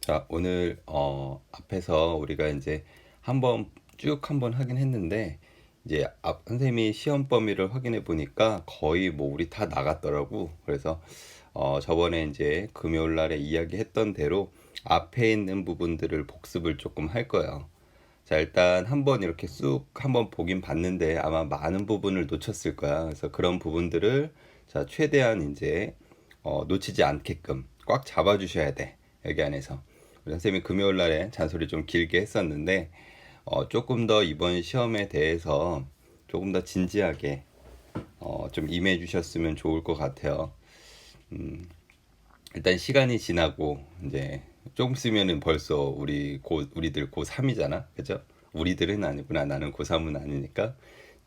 자, 오늘 앞에서 우리가 이제 한번 하긴 했는데 이제 앞 선생님이 시험 범위를 확인해 보니까 거의 뭐 우리 다 나갔더라고. 그래서 저번에 이제 금요일 날에 이야기했던 대로 앞에 있는 부분들을 복습을 조금 할 거예요. 자, 일단 한번 이렇게 쑥 한번 보긴 봤는데 아마 많은 부분을 놓쳤을 거야. 그래서 그런 부분들을 자, 최대한 이제 놓치지 않게끔 꽉 잡아 주셔야 돼. 여기 안에서. 우리 선생님이 금요일 날에 잔소리 좀 길게 했었는데 조금 더 이번 시험에 대해서 조금 더 진지하게 좀 임해 주셨으면 좋을 것 같아요. 일단 시간이 지나고 이제 조금 쓰면은 벌써 우리들 고3이잖아. 그죠? 우리들은 아니구나. 나는 고3은 아니니까.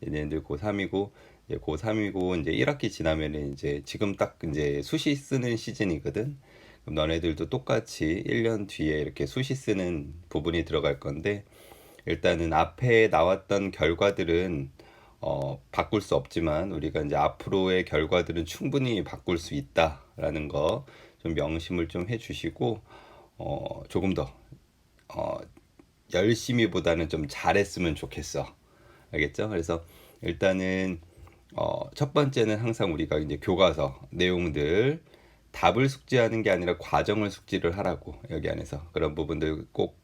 얘네들 고3이고 이제 고3이고 이제 1학기 지나면은 이제 지금 딱 이제 수시 쓰는 시즌이거든. 그럼 너네들도 똑같이 1년 뒤에 이렇게 수시 쓰는 부분이 들어갈 건데 일단은 앞에 나왔던 결과들은 바꿀 수 없지만 우리가 이제 앞으로의 결과들은 충분히 바꿀 수 있다라는 거 좀 명심을 좀 해주시고 조금 더 어, 열심히보다는 좀 잘했으면 좋겠어. 알겠죠? 그래서 일단은 첫 번째는 항상 우리가 이제 교과서 내용들 답을 숙지하는 게 아니라 과정을 숙지를 하라고 여기 안에서 그런 부분들 꼭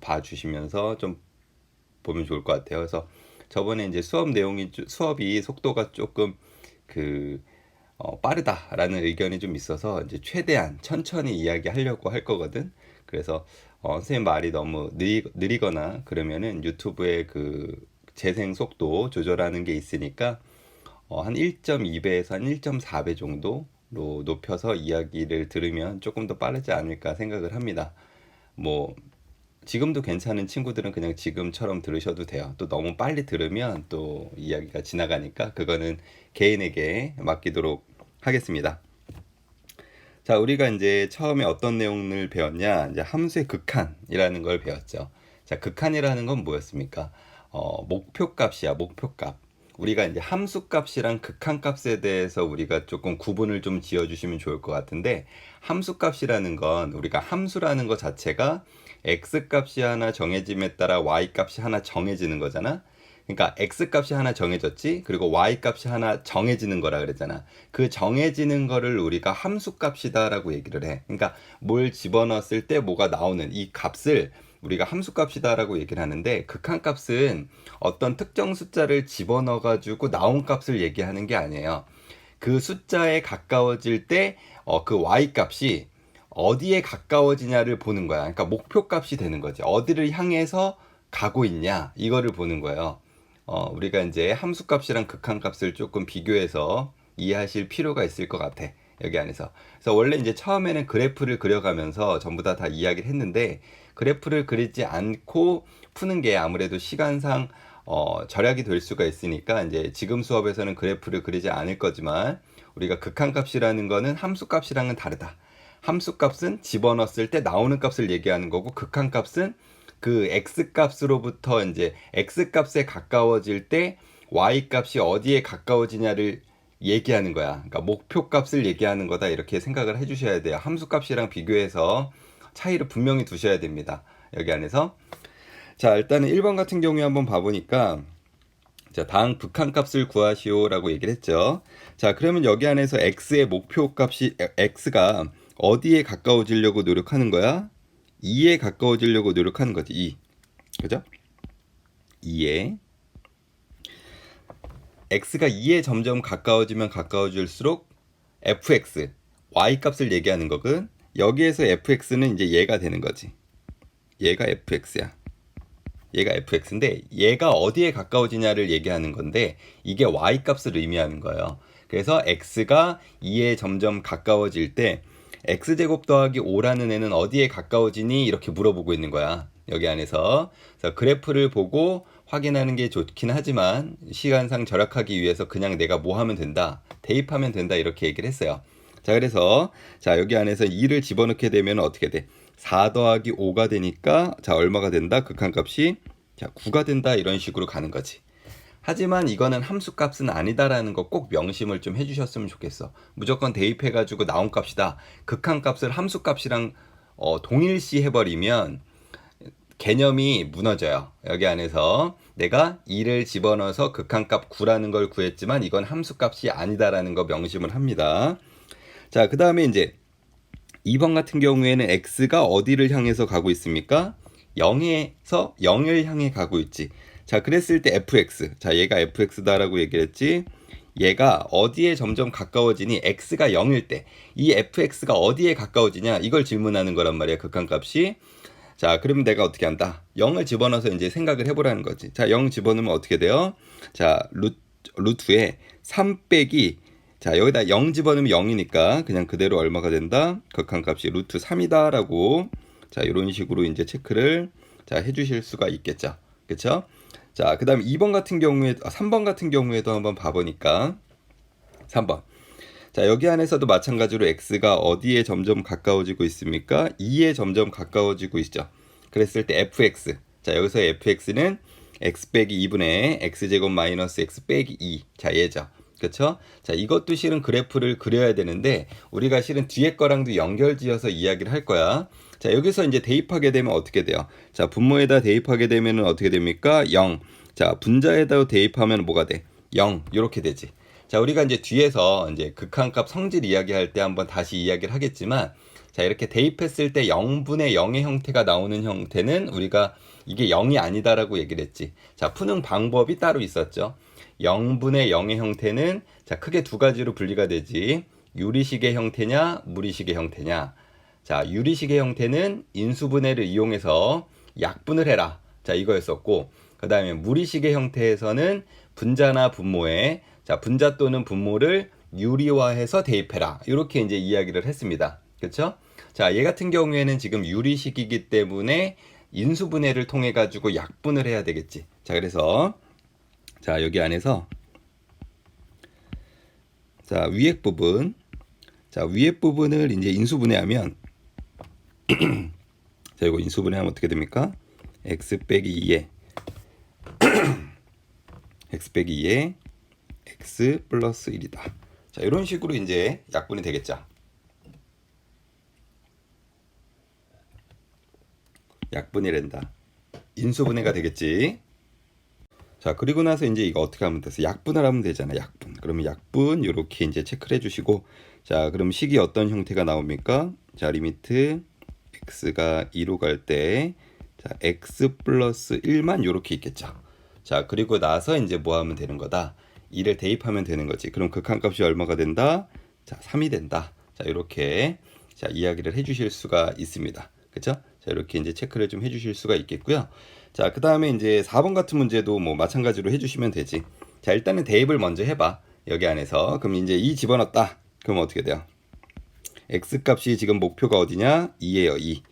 봐주시면서 좀 보면 좋을 것 같아요. 그래서 저번에 이제 수업이 속도가 조금 그 빠르다라는 의견이 좀 있어서 이제 최대한 천천히 이야기하려고 할 거거든. 그래서 선생님 말이 너무 느리거나 그러면은 유튜브에 그 재생 속도 조절하는 게 있으니까 한 1.2배에서 한 1.4배 정도로 높여서 이야기를 들으면 조금 더 빠르지 않을까 생각을 합니다. 뭐 지금도 괜찮은 친구들은 그냥 지금처럼 들으셔도 돼요. 또 너무 빨리 들으면 또 이야기가 지나가니까 그거는 개인에게 맡기도록 하겠습니다. 자, 우리가 이제 처음에 어떤 내용을 배웠냐? 이제 함수의 극한이라는 걸 배웠죠. 자, 극한이라는 건 뭐였습니까? 목표값이야, 목표값. 우리가 이제 함수값이랑 극한값에 대해서 우리가 조금 구분을 좀 지어주시면 좋을 것 같은데, 함수값이라는 건 우리가 함수라는 것 자체가 x값이 하나 정해짐에 따라 y값이 하나 정해지는 거잖아. 그러니까 x값이 하나 정해졌지, 그리고 y값이 하나 정해지는 거라 그랬잖아. 그 정해지는 거를 우리가 함수값이다라고 얘기를 해. 그러니까 뭘 집어넣었을 때 뭐가 나오는 이 값을 우리가 함수값이다라고 얘기를 하는데, 극한값은 어떤 특정 숫자를 집어넣어가지고 나온 값을 얘기하는 게 아니에요. 그 숫자에 가까워질 때 그 y값이 어디에 가까워지냐를 보는 거야. 그러니까 목표값이 되는 거지. 어디를 향해서 가고 있냐 이거를 보는 거예요. 우리가 이제 함수값이랑 극한값을 조금 비교해서 이해하실 필요가 있을 것 같아. 여기 안에서. 그래서 원래 이제 처음에는 그래프를 그려가면서 전부 다 이야기를 했는데 그래프를 그리지 않고 푸는 게 아무래도 시간상 절약이 될 수가 있으니까 이제 지금 수업에서는 그래프를 그리지 않을 거지만 우리가 극한값이라는 거는 함수값이랑은 다르다. 함수값은 집어넣었을 때 나오는 값을 얘기하는 거고 극한값은 그 x값으로부터 이제 x값에 가까워질 때 y값이 어디에 가까워지냐를 얘기하는 거야. 그러니까 목표값을 얘기하는 거다 이렇게 생각을 해주셔야 돼요. 함수값이랑 비교해서 차이를 분명히 두셔야 됩니다. 여기 안에서 자 일단은 1번 같은 경우에 한번 봐보니까 자 당 극한값을 구하시오라고 얘기를 했죠. 자 그러면 여기 안에서 x의 목표값이 x가 어디에 가까워지려고 노력하는 거야? 2에 가까워지려고 노력하는 거지. 2. 그죠? 2에 x가 2에 점점 가까워지면 가까워질수록 fx y 값을 얘기하는 거거든. 여기에서 fx는 이제 얘가 되는 거지. 얘가 fx야. 얘가 fx인데 얘가 어디에 가까워지냐를 얘기하는 건데 이게 y 값을 의미하는 거예요. 그래서 x가 2에 점점 가까워질 때 x제곱 더하기 5라는 애는 어디에 가까워지니? 이렇게 물어보고 있는 거야. 여기 안에서. 그래서 그래프를 보고 확인하는 게 좋긴 하지만 시간상 절약하기 위해서 그냥 내가 뭐 하면 된다. 대입하면 된다. 이렇게 얘기를 했어요. 자, 그래서 자, 여기 안에서 2를 집어넣게 되면 어떻게 돼? 4 더하기 5가 되니까 자, 얼마가 된다? 극한값이 자, 9가 된다. 이런 식으로 가는 거지. 하지만 이거는 함수값은 아니다라는 거 꼭 명심을 좀 해주셨으면 좋겠어. 무조건 대입해가지고 나온 값이다. 극한값을 함수값이랑 동일시 해버리면 개념이 무너져요. 여기 안에서 내가 2를 집어넣어서 극한값 9라는 걸 구했지만 이건 함수값이 아니다라는 거 명심을 합니다. 자, 그 다음에 이제 2번 같은 경우에는 x가 어디를 향해서 가고 있습니까? 0에서 0을 향해 가고 있지. 자, 그랬을 때 fx. 자, 얘가 fx다라고 얘기를 했지. 얘가 어디에 점점 가까워지니 x가 0일 때 이 fx가 어디에 가까워지냐 이걸 질문하는 거란 말이야. 극한값이. 자, 그러면 내가 어떻게 한다? 0을 집어넣어서 이제 생각을 해보라는 거지. 자, 0 집어넣으면 어떻게 돼요? 자, 루트에 3 빼기, 자, 여기다 0 집어넣으면 0이니까 그냥 그대로 얼마가 된다? 극한값이 루트 3이다 라고, 자, 이런 식으로 이제 체크를 자 해주실 수가 있겠죠. 그쵸? 자, 그 다음 2번 같은 경우에, 3번 같은 경우에도 한번 봐보니까 3번. 자, 여기 안에서도 마찬가지로 x가 어디에 점점 가까워지고 있습니까? 2에 점점 가까워지고 있죠. 그랬을 때 fx. 자, 여기서 fx는 x 빼기 2분의 x제곱 마이너스 x 빼기 2. 자, 얘죠. 그쵸? 자, 이것도 실은 그래프를 그려야 되는데 우리가 실은 뒤에 거랑도 연결지어서 이야기를 할 거야. 자, 여기서 이제 대입하게 되면 어떻게 돼요? 자, 분모에다 대입하게 되면은 어떻게 됩니까? 0. 자, 분자에다 대입하면 뭐가 돼? 0. 이렇게 되지. 자, 우리가 이제 뒤에서 이제 극한값 성질 이야기할 때 한번 다시 이야기를 하겠지만, 자, 이렇게 대입했을 때 0분의 0의 형태가 나오는 형태는 우리가 이게 0이 아니다라고 얘기를 했지. 자, 푸는 방법이 따로 있었죠. 0분의 0의 형태는 자, 크게 두 가지로 분리가 되지. 유리식의 형태냐, 무리식의 형태냐. 자, 유리식의 형태는 인수분해를 이용해서 약분을 해라. 자, 이거였었고, 그 다음에 무리식의 형태에서는 분자나 분모에, 자, 분자 또는 분모를 유리화해서 대입해라. 이렇게 이제 이야기를 했습니다. 그렇죠? 자, 얘 같은 경우에는 지금 유리식이기 때문에 인수분해를 통해 가지고 약분을 해야 되겠지. 자, 그래서 자, 여기 안에서 자, 위액 부분. 자, 위액 부분을 이제 인수분해하면 자, 이거 인수분해하면 어떻게 됩니까? x 빼기 2에 x 빼기 2에 x 플러스 1이다. 자, 이런 식으로 이제 약분이 되겠죠. 약분이 된다. 인수분해가 되겠지. 자, 그리고 나서 이제 이거 어떻게 하면 돼서 약분을 하면 되잖아. 약분. 그러면 약분 이렇게 이제 체크를 해주시고, 자, 그럼 식이 어떤 형태가 나옵니까? 자, 리미트 x가 2로 갈 때, 자, x 플러스 1만 이렇게 있겠죠. 자, 그리고 나서 이제 뭐 하면 되는 거다? 2를 대입하면 되는 거지. 그럼 극한값이 얼마가 된다? 자, 3이 된다. 자, 이렇게 자, 이야기를 해주실 수가 있습니다. 그쵸? 자, 이렇게 이제 체크를 좀 해주실 수가 있겠고요. 자, 그 다음에 이제 4번 같은 문제도 뭐 마찬가지로 해주시면 되지. 자, 일단은 대입을 먼저 해봐. 여기 안에서. 그럼 이제 2 집어넣었다. 그럼 어떻게 돼요? x 값이 지금 목표가 어디냐? 2예요, 2.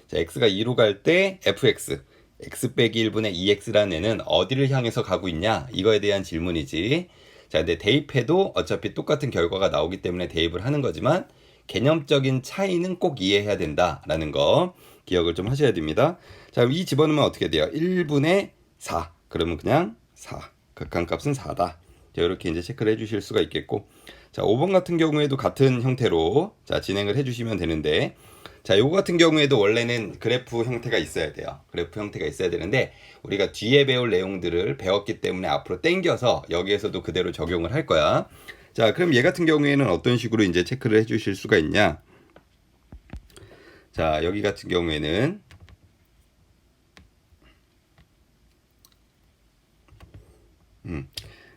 자, x가 2로 갈 때 fx. x 빼기 1분의 2x라는 애는 어디를 향해서 가고 있냐? 이거에 대한 질문이지. 자, 근데 대입해도 어차피 똑같은 결과가 나오기 때문에 대입을 하는 거지만 개념적인 차이는 꼭 이해해야 된다라는 거 기억을 좀 하셔야 됩니다. 자, 이 집어넣으면 어떻게 돼요? 1분의 4. 그러면 그냥 4. 극한값은 4다. 자, 이렇게 이제 체크를 해주실 수가 있겠고, 자, 5번 같은 경우에도 같은 형태로 자, 진행을 해주시면 되는데, 자, 요거 같은 경우에도 원래는 그래프 형태가 있어야 돼요. 그래프 형태가 있어야 되는데 우리가 뒤에 배울 내용들을 배웠기 때문에 앞으로 땡겨서 여기에서도 그대로 적용을 할 거야. 자, 그럼 얘 같은 경우에는 어떤 식으로 이제 체크를 해주실 수가 있냐? 자, 여기 같은 경우에는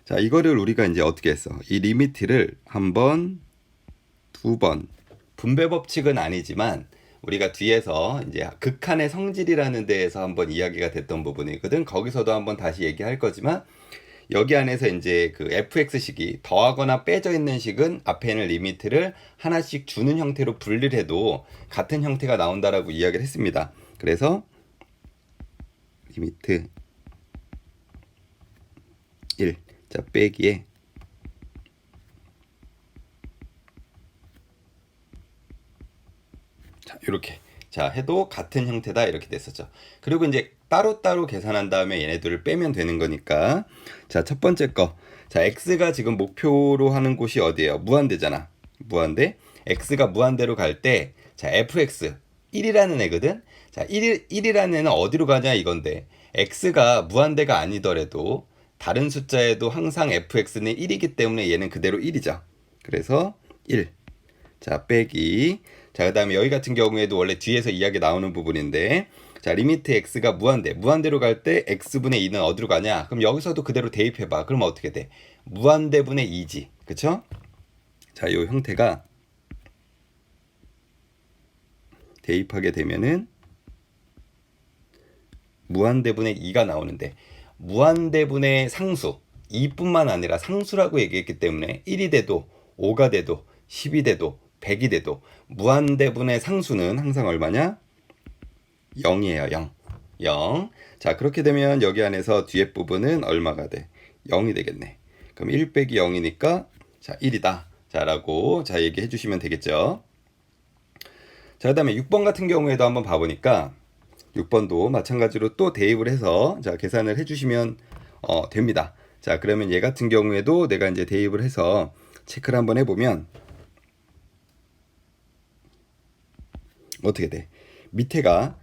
자, 이거를 우리가 이제 어떻게 했어? 이 리미트를 한 번, 두 번, 분배 법칙은 아니지만 우리가 뒤에서 이제 극한의 성질이라는 데에서 한번 이야기가 됐던 부분이거든. 거기서도 한번 다시 얘기할 거지만 여기 안에서 이제 그 fx식이 더하거나 빼져 있는 식은 앞에 있는 리미트를 하나씩 주는 형태로 분리를 해도 같은 형태가 나온다라고 이야기를 했습니다. 그래서 리미트 1, 자, 빼기에 자, 이렇게 자 해도 같은 형태다 이렇게 됐었죠. 그리고 이제 따로따로 계산한 다음에 얘네들을 빼면 되는 거니까, 자, 첫 번째 거, 자, x가 지금 목표로 하는 곳이 어디예요? 무한대잖아. 무한대. x가 무한대로 갈 때, 자, fx 1이라는 애거든. 자, 1이라는 애는 어디로 가냐 이건데, x가 무한대가 아니더라도 다른 숫자에도 항상 fx는 1이기 때문에 얘는 그대로 1이죠. 그래서 1. 자, 빼기. 자, 그 다음에 여기 같은 경우에도 원래 뒤에서 이야기 나오는 부분인데, 자, 리미트 x가 무한대로 갈 때 x분의 2는 어디로 가냐? 그럼 여기서도 그대로 대입해봐. 그러면 어떻게 돼? 무한대분의 2지. 그쵸? 자, 이 형태가 대입하게 되면은 무한대분의 2가 나오는데, 무한대분의 상수 2뿐만 아니라 상수라고 얘기했기 때문에 1이 돼도 5가 돼도 10이 돼도 100이 돼도 무한대분의 상수는 항상 얼마냐? 0이에요. 0. 0. 자, 그렇게 되면 여기 안에서 뒤에 부분은 얼마가 돼? 0이 되겠네. 그럼 1 빼기 0이니까 자, 1이다. 자, 라고 자, 얘기해 주시면 되겠죠. 자, 그 다음에 6번 같은 경우에도 한번 봐보니까 6번도 마찬가지로 또 대입을 해서 자, 계산을 해주시면 됩니다. 자, 그러면 얘 같은 경우에도 내가 이제 대입을 해서 체크를 한번 해보면 어떻게 돼? 밑에가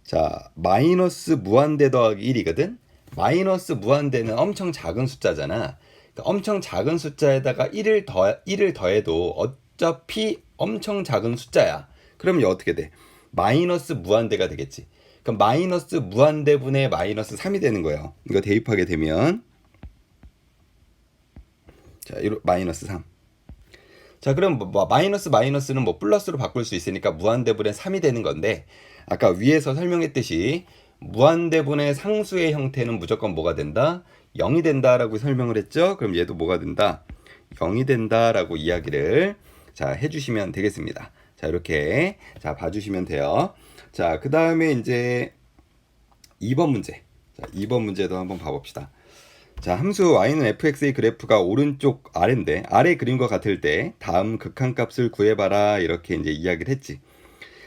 자, 마이너스 무한대 더하기 1이거든. 마이너스 무한대는 엄청 작은 숫자잖아. 그러니까 엄청 작은 숫자에다가 1을 더해도 어차피 엄청 작은 숫자야. 그러면 어떻게 돼? 마이너스 무한대가 되겠지. 그럼 마이너스 무한대분의 마이너스 3이 되는 거예요. 이거 대입하게 되면 자, 마이너스 3. 자, 그럼 마이너스는 뭐 플러스로 바꿀 수 있으니까 무한대분의 3이 되는 건데, 아까 위에서 설명했듯이 무한대분의 상수의 형태는 무조건 뭐가 된다? 0이 된다라고 설명을 했죠. 그럼 얘도 뭐가 된다? 0이 된다라고 이야기를 자, 해주시면 되겠습니다. 자, 이렇게 자, 봐주시면 돼요. 자, 그 다음에 이제 2번 문제. 자, 2번 문제도 한번 봐봅시다. 자, 함수 y는 fx의 그래프가 오른쪽 아래인데, 아래 그림과 같을 때 다음 극한값을 구해봐라 이렇게 이제 이야기를 했지.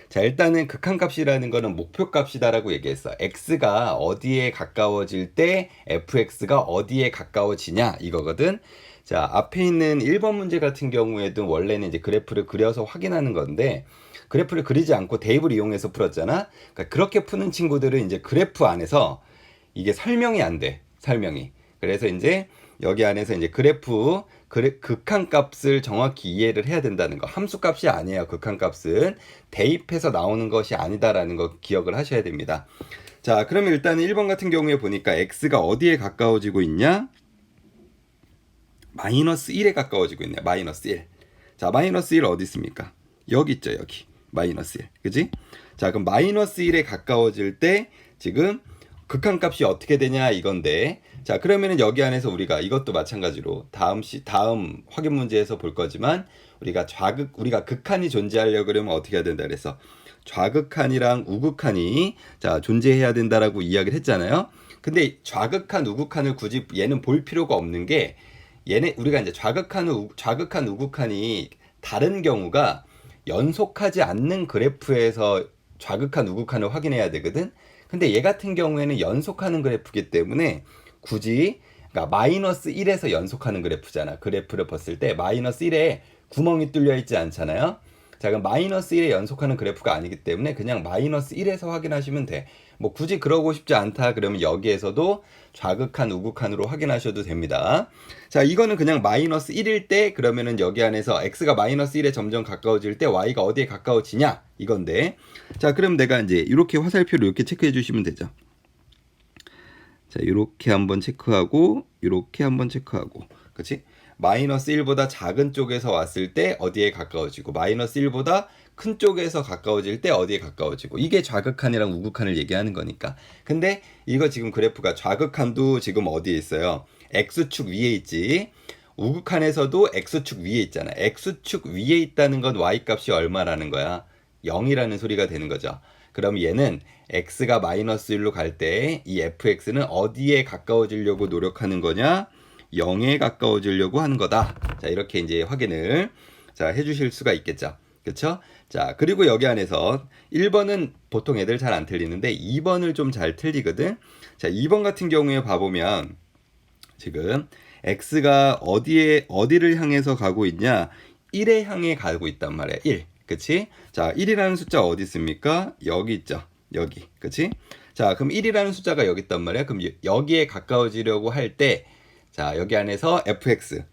자, 일단은 극한값이라는 거는 목표값이다라고 얘기했어. x가 어디에 가까워질 때 fx가 어디에 가까워지냐 이거거든. 자, 앞에 있는 1번 문제 같은 경우에도 원래는 이제 그래프를 그려서 확인하는 건데, 그래프를 그리지 않고 대입을 이용해서 풀었잖아. 그러니까 그렇게 푸는 친구들은 이제 그래프 안에서 이게 설명이 안 돼. 설명이. 그래서 이제 여기 안에서 이제 극한값을 정확히 이해를 해야 된다는 거. 함수값이 아니에요. 극한값은 대입해서 나오는 것이 아니다라는 거 기억을 하셔야 됩니다. 자, 그러면 일단 1번 같은 경우에 보니까 x가 어디에 가까워지고 있냐? 마이너스 1에 가까워지고 있네. 마이너스 1. 자, 마이너스 1 어디 있습니까? 여기 있죠. 여기. 마이너스 1. 그지? 자, 그럼 마이너스 1에 가까워질 때 지금 극한값이 어떻게 되냐 이건데, 자, 그러면은 여기 안에서 우리가 이것도 마찬가지로 다음 확인 문제에서 볼 거지만 우리가 극한이 존재하려고 그러면 어떻게 해야 된다 그래서 좌극한이랑 우극한이 자, 존재해야 된다라고 이야기를 했잖아요. 근데 좌극한 우극한을 굳이 얘는 볼 필요가 없는 게, 우리가 이제 좌극한 우극한이 다른 경우가 연속하지 않는 그래프에서 좌극한 우극한을 확인해야 되거든. 근데 얘 같은 경우에는 연속하는 그래프이기 때문에 굳이, 그러니까 마이너스 1에서 연속하는 그래프잖아. 그래프를 봤을 때 마이너스 1에 구멍이 뚫려 있지 않잖아요. 자, 그럼 마이너스 1에 연속하는 그래프가 아니기 때문에 그냥 마이너스 1에서 확인하시면 돼. 뭐 굳이 그러고 싶지 않다 그러면 여기에서도 좌극한 우극한으로 확인하셔도 됩니다. 자, 이거는 그냥 마이너스 1일 때 그러면은 여기 안에서 x가 마이너스 1에 점점 가까워질 때 y가 어디에 가까워지냐 이건데, 자, 그럼 내가 이제 이렇게 화살표로 이렇게 체크해 주시면 되죠. 자, 이렇게 한번 체크하고 이렇게 한번 체크하고, 그렇지? 마이너스 1보다 작은 쪽에서 왔을 때 어디에 가까워지고, 마이너스 1보다 큰 쪽에서 가까워질 때 어디에 가까워지고, 이게 좌극한이랑 우극한을 얘기하는 거니까. 근데 이거 지금 그래프가 좌극한도 지금 어디에 있어요? x축 위에 있지. 우극한에서도 x축 위에 있잖아. x축 위에 있다는 건 y값이 얼마라는 거야? 0이라는 소리가 되는 거죠. 그럼 얘는 x가 마이너스 1로 갈 때 이 fx는 어디에 가까워지려고 노력하는 거냐? 0에 가까워지려고 하는 거다. 자, 이렇게 이제 확인을 자, 해주실 수가 있겠죠. 그쵸? 자, 그리고 여기 안에서 1번은 보통 애들 잘 안 틀리는데 2번을 좀 잘 틀리거든. 자, 2번 같은 경우에 봐보면 지금 x가 어디를 향해서 가고 있냐? 1에 향해 가고 있단 말이야. 1. 그치? 자, 1이라는 숫자 어디 있습니까? 여기 있죠. 여기. 그치? 자, 그럼 1이라는 숫자가 여기 있단 말이야. 그럼 여기에 가까워지려고 할 때, 자, 여기 안에서 fx,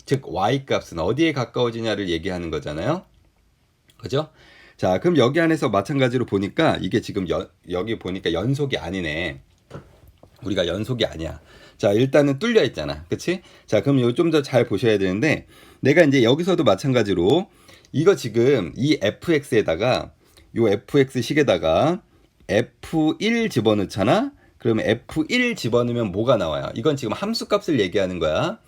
즉 y 값은 어디에 가까워지냐를 얘기하는 거잖아요. 그죠? 자, 그럼 여기 안에서 마찬가지로 보니까 이게 지금 여기 보니까 연속이 아니네. 우리가 연속이 아니야. 자, 일단은 뚫려 있잖아. 그치? 자, 그럼 이거 좀 더 잘 보셔야 되는데, 내가 이제 여기서도 마찬가지로 이거 지금 이 fx에다가 요 fx식에다가 f1 집어넣잖아? 그러면 f1 집어넣으면 뭐가 나와요? 이건 지금 함수값을 얘기하는 거야.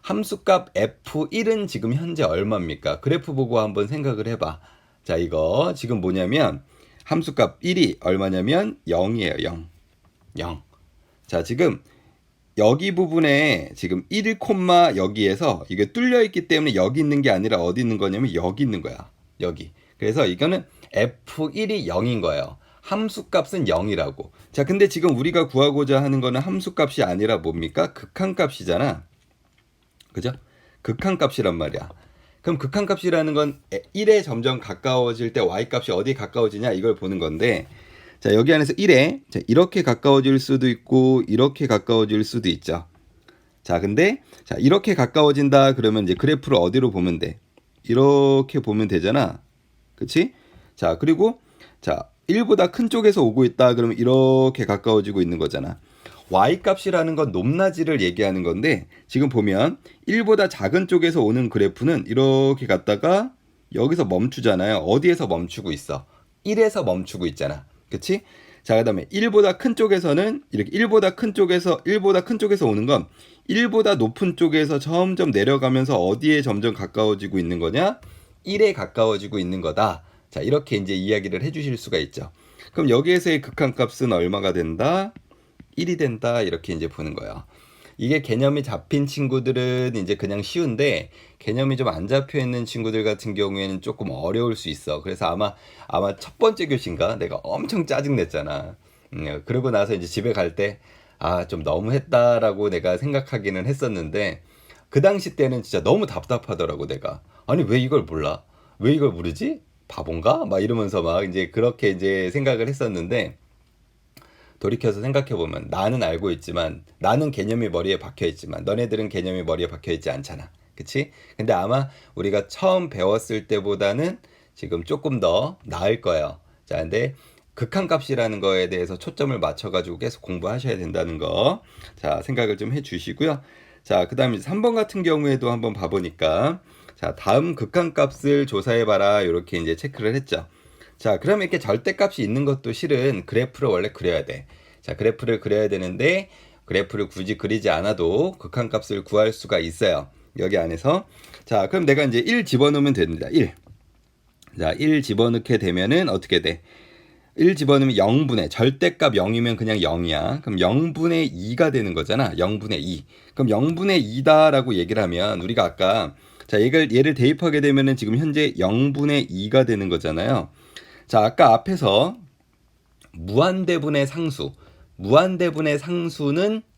함수값 f1은 지금 현재 얼마입니까? 그래프 보고 한번 생각을 해봐. 자, 이거 지금 뭐냐면 함수값 1이 얼마냐면 0이에요. 0. 0. 자, 지금 여기 부분에 지금 1, 여기에서 이게 뚫려 있기 때문에 여기 있는 게 아니라 어디 있는 거냐면 여기 있는 거야. 여기. 그래서 이거는 f1이 0인 거예요. 함수값은 0이라고. 자, 근데 지금 우리가 구하고자 하는 거는 함수값이 아니라 뭡니까? 극한값이잖아. 그죠? 극한값이란 말이야. 그럼 극한값이라는 건 1에 점점 가까워질 때 y값이 어디에 가까워지냐 이걸 보는 건데, 자, 여기 안에서 1에 자, 이렇게 가까워질 수도 있고 이렇게 가까워질 수도 있죠. 자, 근데 자, 이렇게 가까워진다 그러면 이제 그래프를 어디로 보면 돼? 이렇게 보면 되잖아. 그치? 자, 그리고 자, 1보다 큰 쪽에서 오고 있다 그러면 이렇게 가까워지고 있는 거잖아. y값이라는 건 높낮이를 얘기하는 건데, 지금 보면 1보다 작은 쪽에서 오는 그래프는 이렇게 갔다가 여기서 멈추잖아요. 어디에서 멈추고 있어? 1에서 멈추고 있잖아. 그치? 자, 그 다음에 1보다 큰 쪽에서는 이렇게 1보다 큰 쪽에서 오는 건 1보다 높은 쪽에서 점점 내려가면서 어디에 점점 가까워지고 있는 거냐? 1에 가까워지고 있는 거다. 자, 이렇게 이제 이야기를 해주실 수가 있죠. 그럼 여기에서의 극한값은 얼마가 된다? 1이 된다. 이렇게 이제 보는 거예요. 이게 개념이 잡힌 친구들은 이제 그냥 쉬운데, 개념이 좀 안 잡혀 있는 친구들 같은 경우에는 조금 어려울 수 있어. 그래서 아마 첫 번째 교시인가 내가 엄청 짜증 냈잖아. 그러고 나서 이제 집에 갈 때 좀 너무했다라고 내가 생각하기는 했었는데, 그 당시 때는 진짜 너무 답답하더라고. 내가 아니 왜 이걸 몰라? 왜 이걸 모르지? 바본가? 막 이러면서 막 이제 그렇게 이제 생각을 했었는데, 돌이켜서 생각해보면 나는 알고 있지만, 나는 개념이 머리에 박혀있지만 너네들은 개념이 머리에 박혀있지 않잖아. 그치? 근데 아마 우리가 처음 배웠을 때보다는 지금 조금 더 나을 거예요. 자, 근데 극한값이라는 거에 대해서 초점을 맞춰가지고 계속 공부하셔야 된다는 거, 자, 생각을 좀 해주시고요. 자, 그 다음에 3번 같은 경우에도 한번 봐보니까, 자, 다음 극한값을 조사해봐라 이렇게 이제 체크를 했죠. 자, 그러면 이렇게 절대값이 있는 것도 실은 그래프를 원래 그려야 돼. 자, 그래프를 그려야 되는데, 그래프를 굳이 그리지 않아도 극한값을 구할 수가 있어요. 여기 안에서. 자, 그럼 내가 이제 1 집어넣으면 됩니다. 1. 자, 1 집어넣게 되면은 어떻게 돼? 1 집어넣으면 0분의, 절대값 0이면 그냥 0이야. 그럼 0분의 2가 되는 거잖아. 0분의 2. 그럼 0분의 2다라고 얘기를 하면, 우리가 아까, 자, 얘를 대입하게 되면은 지금 현재 0분의 2가 되는 거잖아요. 자, 아까 앞에서 무한대분의 상수는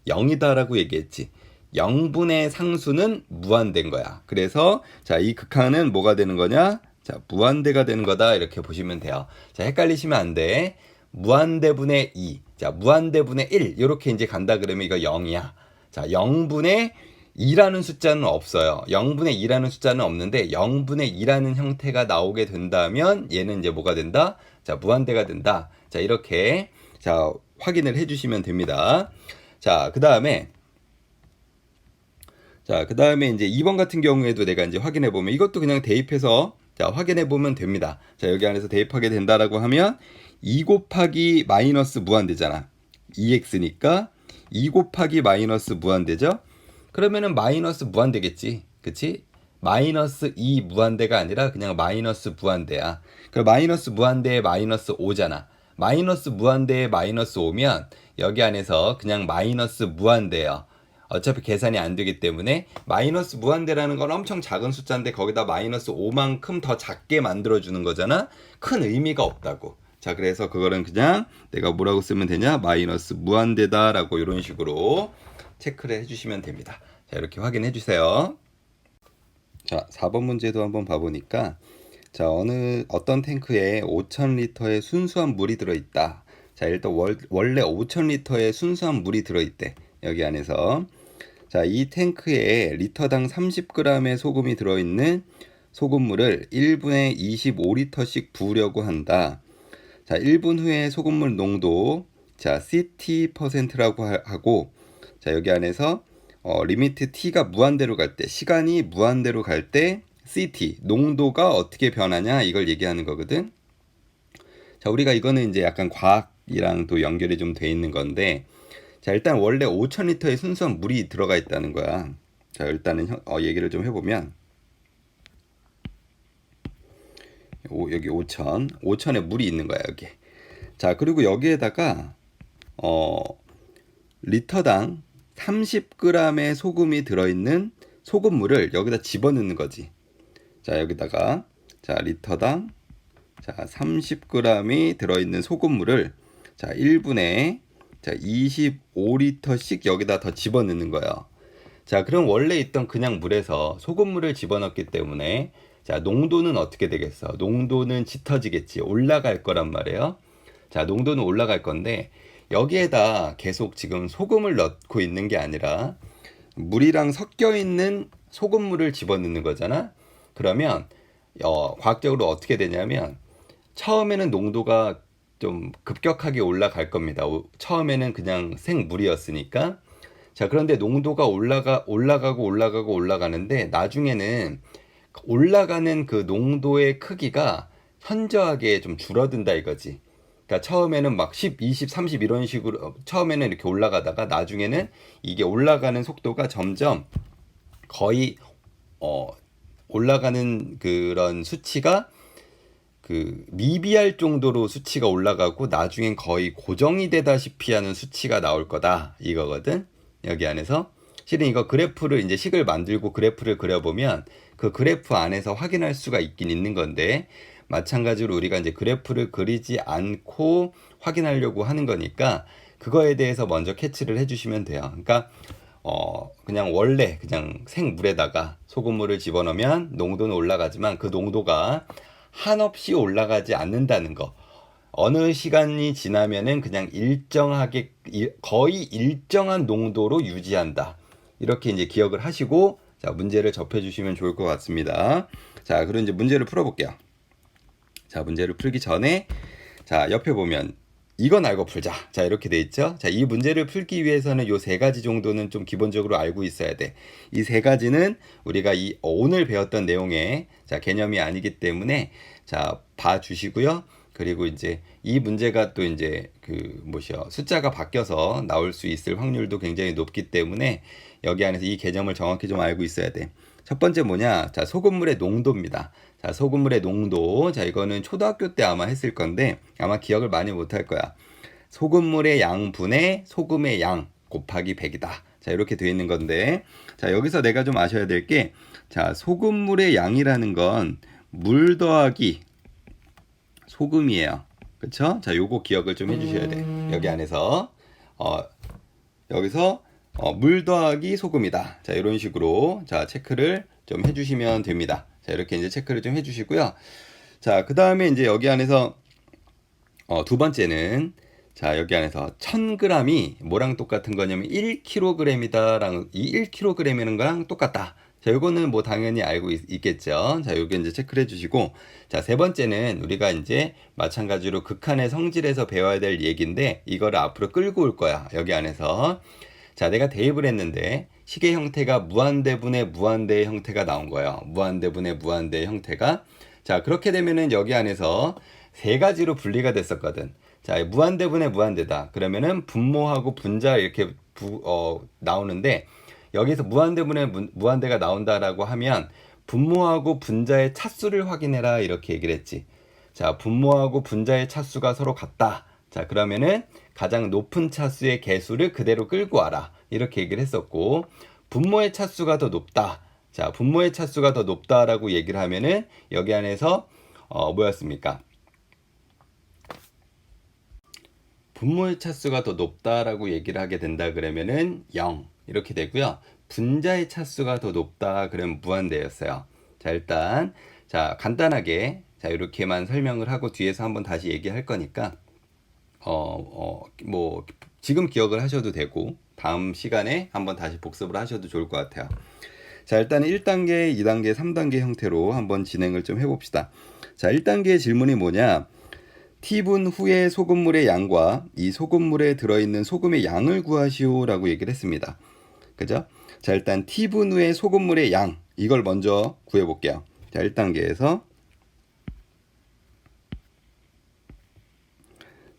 0이다라고 얘기했지. 0분의 상수는 무한대인 거야. 그래서 자, 이 극한은 뭐가 되는 거냐? 자, 무한대가 되는 거다. 이렇게 보시면 돼요. 자, 헷갈리시면 안 돼. 무한대분의 2, 자, 무한대분의 1 이렇게 이제 간다 그러면 이거 0이야. 자, 0분의 2라는 숫자는 없어요. 0분의 2라는 숫자는 없는데 0분의 2라는 형태가 나오게 된다면 얘는 이제 뭐가 된다? 자, 무한대가 된다. 자, 이렇게 자, 확인을 해주시면 됩니다. 자, 그 다음에 이제 2번 같은 경우에도 내가 이제 확인해 보면, 이것도 그냥 대입해서 자, 확인해 보면 됩니다. 자, 여기 안에서 대입하게 된다라고 하면 2 곱하기 마이너스 무한대잖아. 2x니까 2 곱하기 마이너스 무한대죠. 그러면은 마이너스 무한대겠지. 그치? 마이너스 2 무한대가 아니라 그냥 마이너스 무한대야. 그럼 마이너스 무한대에 마이너스 5잖아. 마이너스 무한대에 마이너스 5면 여기 안에서 그냥 마이너스 무한대예요. 어차피 계산이 안 되기 때문에 마이너스 무한대라는 건 엄청 작은 숫자인데 거기다 마이너스 5만큼 더 작게 만들어주는 거잖아. 큰 의미가 없다고. 자, 그래서 그거는 그냥 내가 뭐라고 쓰면 되냐? 마이너스 무한대다라고 이런 식으로 체크를 해주시면 됩니다. 자, 이렇게 확인해 주세요. 자, 4번 문제도 한번 봐보니까 자, 어떤 탱크에 5,000리터의 순수한 물이 들어있다. 자, 일단 원래 5,000리터의 순수한 물이 들어있대. 여기 안에서. 자, 이 탱크에 리터당 30g의 소금이 들어있는 소금물을 1분에 25리터씩 부으려고 한다. 자, 1분 후에 소금물 농도 자, CT%라고 하고 자, 여기 안에서 리미트 T가 무한대로 갈 때, 시간이 무한대로 갈 때 CT, 농도가 어떻게 변하냐 이걸 얘기하는 거거든. 자, 우리가 이거는 이제 약간 과학이랑 또 연결이 좀 돼 있는 건데 자, 일단 원래 5,000리터의 순수한 물이 들어가 있다는 거야. 자, 일단은 얘기를 좀 해보면 여기 5,000에 물이 있는 거야, 여기. 자, 그리고 여기에다가 어, 리터당 30g의 소금이 들어있는 소금물을 여기다 집어넣는 거지. 자, 여기다가 자, 리터당 자, 30g이 들어있는 소금물을 자, 1분에 자, 25리터씩 여기다 더 집어넣는 거예요. 자, 그럼 원래 있던 그냥 물에서 소금물을 집어넣기 때문에 자, 농도는 어떻게 되겠어? 농도는 짙어지겠지. 올라갈 거란 말이에요. 자, 농도는 올라갈 건데 여기에다 계속 지금 소금을 넣고 있는 게 아니라 물이랑 섞여 있는 소금물을 집어넣는 거잖아. 그러면 과학적으로 어떻게 되냐면 처음에는 농도가 좀 급격하게 올라갈 겁니다. 처음에는 그냥 생물이었으니까. 자, 그런데 농도가 올라가고 올라가는데 나중에는 올라가는 그 농도의 크기가 현저하게 좀 줄어든다 이거지. 그러니까 처음에는 막 10, 20, 30 이런 식으로 처음에는 이렇게 올라가다가 나중에는 이게 올라가는 속도가 점점 거의 올라가는 그런 수치가 그 미비할 정도로 수치가 올라가고 나중엔 거의 고정이 되다시피 하는 수치가 나올 거다 이거거든. 여기 안에서 실은 이거 그래프를 이제 식을 만들고 그래프를 그려보면 그 그래프 안에서 확인할 수가 있긴 있는 건데 마찬가지로 우리가 이제 그래프를 그리지 않고 확인하려고 하는 거니까 그거에 대해서 먼저 캐치를 해주시면 돼요. 그러니까 그냥 원래 그냥 생물에다가 소금물을 집어넣으면 농도는 올라가지만 그 농도가 한없이 올라가지 않는다는 거. 어느 시간이 지나면은 그냥 일정하게 거의 일정한 농도로 유지한다. 이렇게 이제 기억을 하시고 자, 문제를 접해 주시면 좋을 것 같습니다. 자, 그럼 이제 문제를 풀어 볼게요. 자, 문제를 풀기 전에 자, 옆에 보면 이건 알고 풀자. 자, 이렇게 돼 있죠. 자, 이 문제를 풀기 위해서는 요 세 가지 정도는 좀 기본적으로 알고 있어야 돼. 이 세 가지는 우리가 오늘 배웠던 내용의 자, 개념이 아니기 때문에 자, 봐 주시고요. 그리고 이제 이 문제가 또 이제 숫자가 바뀌어서 나올 수 있을 확률도 굉장히 높기 때문에 여기 안에서 이 개념을 정확히 좀 알고 있어야 돼. 첫 번째 뭐냐? 자, 소금물의 농도입니다. 자, 소금물의 농도. 자, 이거는 초등학교 때 아마 했을 건데 아마 기억을 많이 못 할 거야. 소금물의 양분의 소금의 양 곱하기 100이다. 자, 이렇게 되어 있는 건데 자, 여기서 내가 좀 아셔야 될 게 자, 소금물의 양이라는 건 물 더하기 소금이에요. 그쵸? 자, 요거 기억을 좀 해주셔야 돼. 여기 안에서 여기서 물 더하기 소금이다. 자, 이런 식으로 자, 체크를 좀 해주시면 됩니다. 자, 이렇게 이제 체크를 좀 해주시고요. 자, 그 다음에 이제 여기 안에서 두 번째는 자, 여기 안에서 1000g이 뭐랑 똑같은 거냐면 1kg이다랑 이 1kg이라는 거랑 똑같다. 자, 요거는 뭐 당연히 알고 있겠죠. 자, 요게 이제 체크를 해주시고 자, 세 번째는 우리가 이제 마찬가지로 극한의 성질에서 배워야 될 얘기인데 이거를 앞으로 끌고 올 거야. 여기 안에서 자, 내가 대입을 했는데 식의 형태가 무한대분의 무한대의 형태가 나온 거예요. 무한대분의 무한대의 형태가 자, 그렇게 되면은 여기 안에서 세 가지로 분리가 됐었거든. 자, 무한대분의 무한대다. 그러면은 분모하고 분자 이렇게 나오는데 여기서 무한대분의 무한대가 나온다라고 하면 분모하고 분자의 차수를 확인해라 이렇게 얘기를 했지. 자, 분모하고 분자의 차수가 서로 같다. 자, 그러면은 가장 높은 차수의 개수를 그대로 끌고 와라. 이렇게 얘기를 했었고 분모의 차수가 더 높다. 자, 분모의 차수가 더 높다라고 얘기를 하면은 여기 안에서 뭐였습니까? 분모의 차수가 더 높다라고 얘기를 하게 된다 그러면은 0 이렇게 되고요. 분자의 차수가 더 높다 그러면 무한대였어요. 자, 일단 자, 간단하게 자, 이렇게만 설명을 하고 뒤에서 한번 다시 얘기할 거니까 뭐 지금 기억을 하셔도 되고 다음 시간에 한번 다시 복습을 하셔도 좋을 것 같아요. 자, 일단 1단계, 2단계, 3단계 형태로 한번 진행을 좀 해봅시다. 자, 1단계의 질문이 뭐냐? T분 후에 소금물의 양과 이 소금물에 들어있는 소금의 양을 구하시오 라고 얘기를 했습니다. 그죠? 자, 일단 T분 후에 소금물의 양, 이걸 먼저 구해볼게요. 자, 1단계에서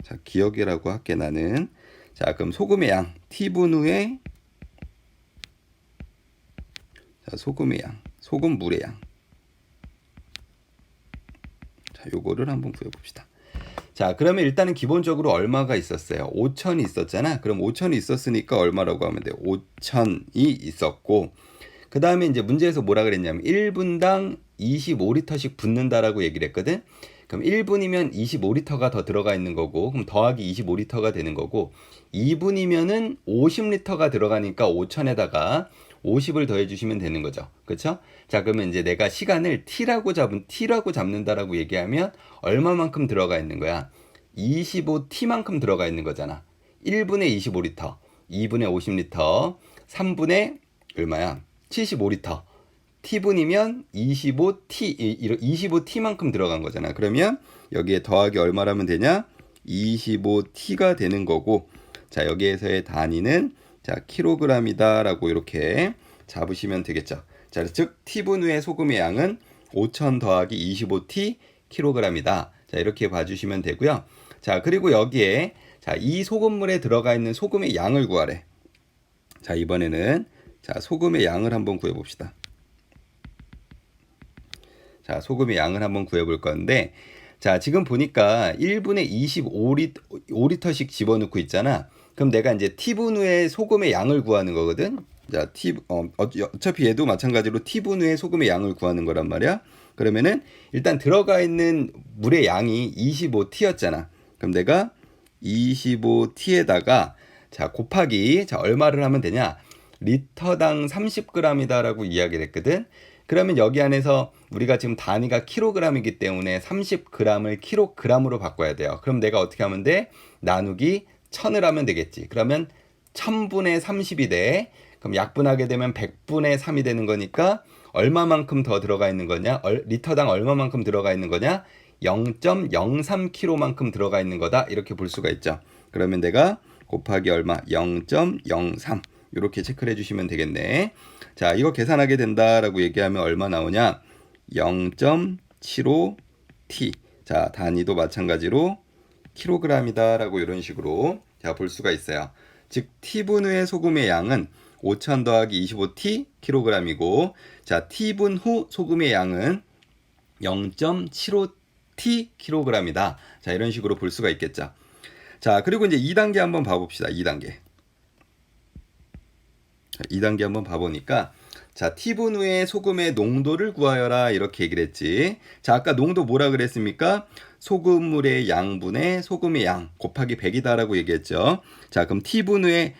자, 기억이라고 할게 나는. 자, 그럼 소금의 양, T분 후에 자, 소금의 양, 소금물의 양. 자, 요거를 한번 구해봅시다. 자, 그러면 일단은 기본적으로 얼마가 있었어요? 5천이 있었잖아. 그럼 5천이 있었으니까 얼마라고 하면 돼요? 5천이 있었고, 그 다음에 이제 문제에서 뭐라 그랬냐면 1분당 25리터씩 붓는다라고 얘기를 했거든. 그럼 1분이면 25리터가 더 들어가 있는 거고, 그럼 더하기 25리터가 되는 거고, 2분이면은 50리터가 들어가니까 5천에다가 50을 더해 주시면 되는 거죠. 그렇죠? 자, 그러면 이제 내가 시간을 t라고 잡는다라고 얘기하면 얼마만큼 들어가 있는 거야? 25t만큼 들어가 있는 거잖아. 1분에 25리터, 2분에 50리터, 3분에 얼마야? 75리터. t분이면 25t만큼 들어간 거잖아. 그러면 여기에 더하기 얼마라면 되냐? 25t가 되는 거고, 자, 여기에서의 단위는 자, 킬로그램이다 라고 이렇게 잡으시면 되겠죠. 자, 즉 t분 후의 소금의 양은 5,000 더하기 25t 킬로그램이다. 자, 이렇게 봐주시면 되고요. 자, 그리고 여기에 자, 이 소금물에 들어가 있는 소금의 양을 구하래. 자, 이번에는 자, 소금의 양을 한번 구해봅시다. 자, 소금의 양을 한번 구해볼 건데, 자, 지금 보니까 1분에 25리터씩 집어넣고 있잖아. 그럼 내가 이제 t분 후에 소금의 양을 구하는 거거든. 자, 어차피 얘도 마찬가지로 t분 후에 소금의 양을 구하는 거란 말이야. 그러면은 일단 들어가 있는 물의 양이 25t였잖아. 그럼 내가 25t에다가 자, 곱하기 자, 얼마를 하면 되냐? 리터당 30g이다라고 이야기를 했거든. 그러면 여기 안에서 우리가 지금 단위가 킬로그램이기 때문에 30g을 킬로그램으로 바꿔야 돼요. 그럼 내가 어떻게 하면 돼? 나누기 1000을 하면 되겠지. 그러면 1000분의 30이 돼. 그럼 약분하게 되면 100분의 3이 되는 거니까 얼마만큼 더 들어가 있는 거냐? 리터당 얼마만큼 들어가 있는 거냐? 0.03kg만큼 들어가 있는 거다. 이렇게 볼 수가 있죠. 그러면 내가 곱하기 얼마? 0.03 이렇게 체크를 해주시면 되겠네. 자, 이거 계산하게 된다라고 얘기하면 얼마 나오냐? 0.75t. 자, 단위도 마찬가지로 킬로그램이다 라고 이런 식으로 자, 볼 수가 있어요. 즉 t분 후의 소금의 양은 5,000 더하기 25t 킬로그램이고, 자, t분 후 소금의 양은 0.75t 킬로그램이다. 자, 이런 식으로 볼 수가 있겠죠. 자, 그리고 이제 2단계 한번 봐봅시다. 2단계. 자, 2단계 한번 봐보니까 자, t분 후에 소금의 농도를 구하여라 이렇게 얘기를 했지. 자, 아까 농도 뭐라 그랬습니까? 소금물의 양분의 소금의 양 곱하기 100이다 라고 얘기했죠. 자, 그럼 t분 후의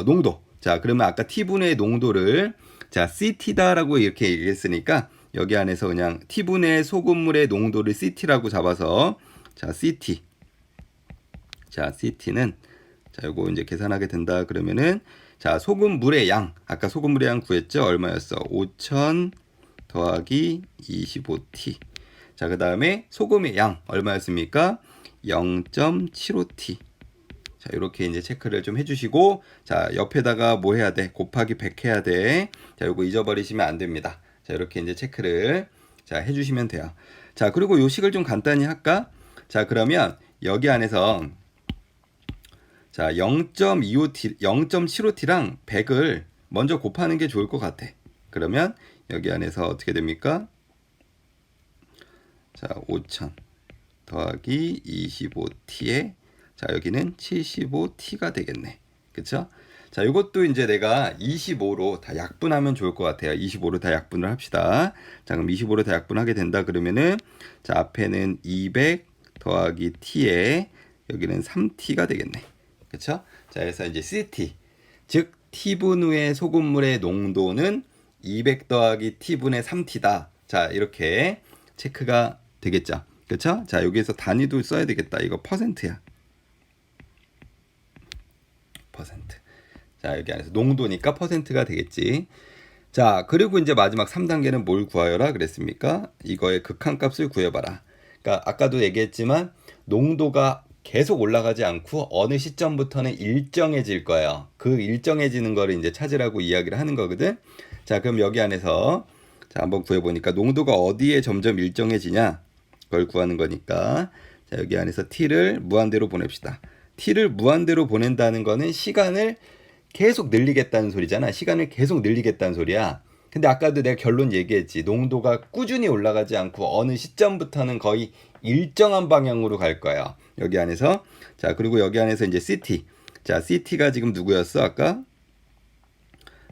농도. 자, 그러면 아까 t분 후의 농도를 자, ct다 라고 이렇게 얘기했으니까 여기 안에서 그냥 t분 후의 소금물의 농도를 ct라고 잡아서 자, ct. 자, ct는 자, 요거 이제 계산하게 된다 그러면은 자, 소금물의 양. 아까 소금물의 양 구했죠? 얼마였어? 5,000 더하기 25t. 자, 그 다음에 소금의 양 얼마였습니까? 0.75t. 자, 이렇게 이제 체크를 좀 해주시고, 자, 옆에다가 뭐 해야 돼? 곱하기 100 해야 돼. 자, 요거 잊어버리시면 안 됩니다. 자, 이렇게 이제 체크를 자, 해주시면 돼요. 자, 그리고 요식을 좀 간단히 할까? 자, 그러면 여기 안에서 자, 0.25t, 0.75t랑 100을 먼저 곱하는 게 좋을 것 같아. 그러면 여기 안에서 어떻게 됩니까? 자, 5,000 더하기 25t에 자, 여기는 75t가 되겠네. 그쵸? 자, 이것도 이제 내가 25로 다 약분하면 좋을 것 같아요. 25로 다 약분을 합시다. 자, 그럼 25로 다 약분하게 된다 그러면은 자, 앞에는 200 더하기 t에 여기는 3t가 되겠네. 그쵸? 자, 그래서 이제 CT, 즉 t분 후의 소금물의 농도는 200 더하기 t분의 3t다. 자, 자, 이렇게 체크가 되겠죠. 그쵸? 자, 여기에서 단위도 써야 되겠다. 이거 퍼센트야. 퍼센트. 자, 여기 안에서 농도니까 퍼센트가 되겠지. 자, 그리고 이제 마지막 3단계는 뭘 구하여라 그랬습니까? 이거의 극한값을 구해봐라. 그러니까 아까도 얘기했지만 농도가 계속 올라가지 않고 어느 시점부터는 일정해질 거예요. 그 일정해지는 거를 이제 찾으라고 이야기를 하는 거거든. 자, 그럼 여기 안에서 자, 한번 구해보니까 농도가 어디에 점점 일정해지냐? 그걸 구하는 거니까 자, 여기 안에서 t를 무한대로 보냅시다. t를 무한대로 보낸다는 거는 시간을 계속 늘리겠다는 소리잖아. 시간을 계속 늘리겠다는 소리야. 근데 아까도 내가 결론 얘기했지. 농도가 꾸준히 올라가지 않고 어느 시점부터는 거의 일정한 방향으로 갈 거예요. 여기 안에서. 자, 그리고 여기 안에서 이제 CT. 자, CT가 지금 누구였어? 아까?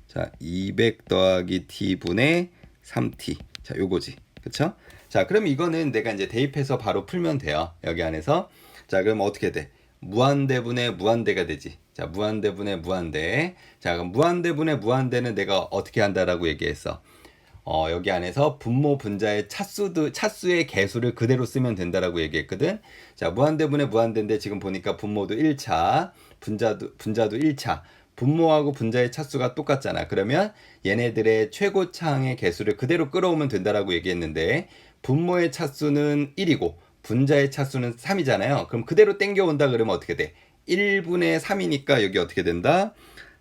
자, 200 더하기 T분의 3T. 자, 요거지. 그쵸? 자, 그럼 이거는 내가 이제 대입해서 바로 풀면 돼요. 여기 안에서. 자, 그럼 어떻게 돼? 무한대분의 무한대가 되지. 자, 무한대분의 무한대. 자, 그럼 무한대분의 무한대는 내가 어떻게 한다라고 얘기했어? 여기 안에서 분모 분자의 차수의 개수를 그대로 쓰면 된다라고 얘기했거든. 자, 무한대분의 무한대인데 지금 보니까 분모도 1차, 분자도 1차. 분모하고 분자의 차수가 똑같잖아. 그러면 얘네들의 최고차항의 개수를 그대로 끌어오면 된다라고 얘기했는데 분모의 차수는 1이고 분자의 차수는 3이잖아요. 그럼 그대로 땡겨온다 그러면 어떻게 돼? 1분의 3이니까 여기 어떻게 된다?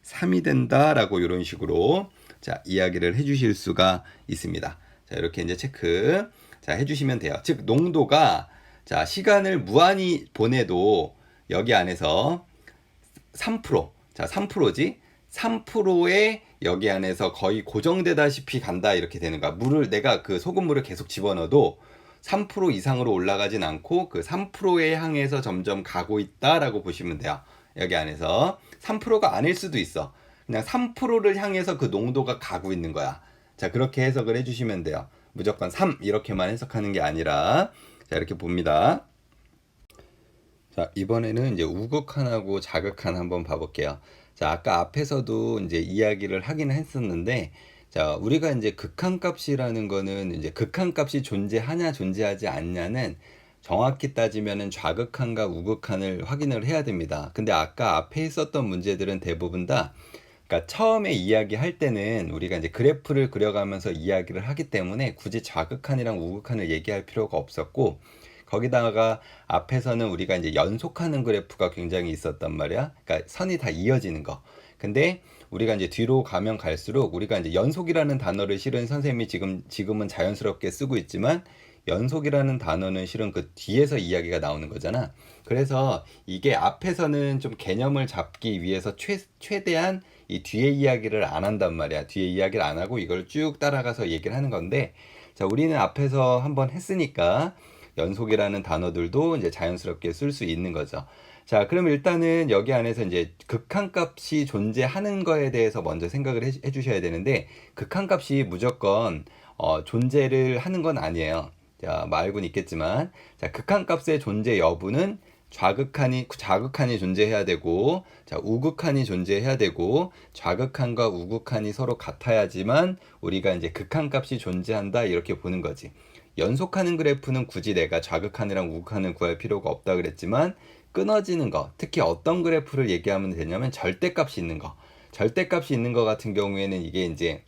3이 된다라고 이런 식으로 자, 이야기를 해주실 수가 있습니다. 자, 이렇게 이제 체크 자, 해주시면 돼요. 즉 농도가 자, 시간을 무한히 보내도 여기 안에서 3% 자, 3%지 3%에 여기 안에서 거의 고정되다시피 간다 이렇게 되는 거야. 물을 내가 그 소금물을 계속 집어넣어도 3% 이상으로 올라가진 않고 그 3%에 향해서 점점 가고 있다라고 보시면 돼요. 여기 안에서 3%가 아닐 수도 있어. 그냥 3%를 향해서 그 농도가 가고 있는 거야. 자, 그렇게 해석을 해주시면 돼요. 무조건 3 이렇게만 해석하는 게 아니라 자, 이렇게 봅니다. 자, 이번에는 이제 우극한하고 자극한 한번 봐볼게요. 자, 아까 앞에서도 이제 이야기를 하긴 했었는데 자, 우리가 이제 극한값이라는 거는 이제 극한값이 존재하냐 존재하지 않냐는 정확히 따지면은 좌극한과 우극한을 확인을 해야 됩니다. 근데 아까 앞에 있었던 문제들은 대부분 다 그러니까 처음에 이야기할 때는 우리가 이제 그래프를 그려가면서 이야기를 하기 때문에 굳이 좌극한이랑 우극한을 얘기할 필요가 없었고 거기다가 앞에서는 우리가 이제 연속하는 그래프가 굉장히 있었단 말이야. 그러니까 선이 다 이어지는 거. 근데 우리가 이제 뒤로 가면 갈수록 우리가 이제 연속이라는 단어를 실은 선생님이 지금은 자연스럽게 쓰고 있지만 연속이라는 단어는 실은 그 뒤에서 이야기가 나오는 거잖아. 그래서 이게 앞에서는 좀 개념을 잡기 위해서 최대한 이 뒤에 이야기를 안 한단 말이야. 뒤에 이야기를 안 하고 이걸 쭉 따라가서 얘기를 하는 건데 자, 우리는 앞에서 한번 했으니까 연속이라는 단어들도 이제 자연스럽게 쓸 수 있는 거죠. 자, 그럼 일단은 여기 안에서 이제 극한값이 존재하는 거에 대해서 먼저 생각을 해주셔야 되는데 극한값이 무조건 존재를 하는 건 아니에요. 자, 뭐 알고는 있겠지만 자, 극한값의 존재 여부는 좌극한이 존재해야 되고 자, 우극한이 존재해야 되고 좌극한과 우극한이 서로 같아야지만 우리가 이제 극한값이 존재한다 이렇게 보는 거지. 연속하는 그래프는 굳이 내가 좌극한이랑 우극한을 구할 필요가 없다 그랬지만 끊어지는 거, 특히 어떤 그래프를 얘기하면 되냐면 절대값이 있는 거. 절대값이 있는 거 같은 경우에는 이게 이제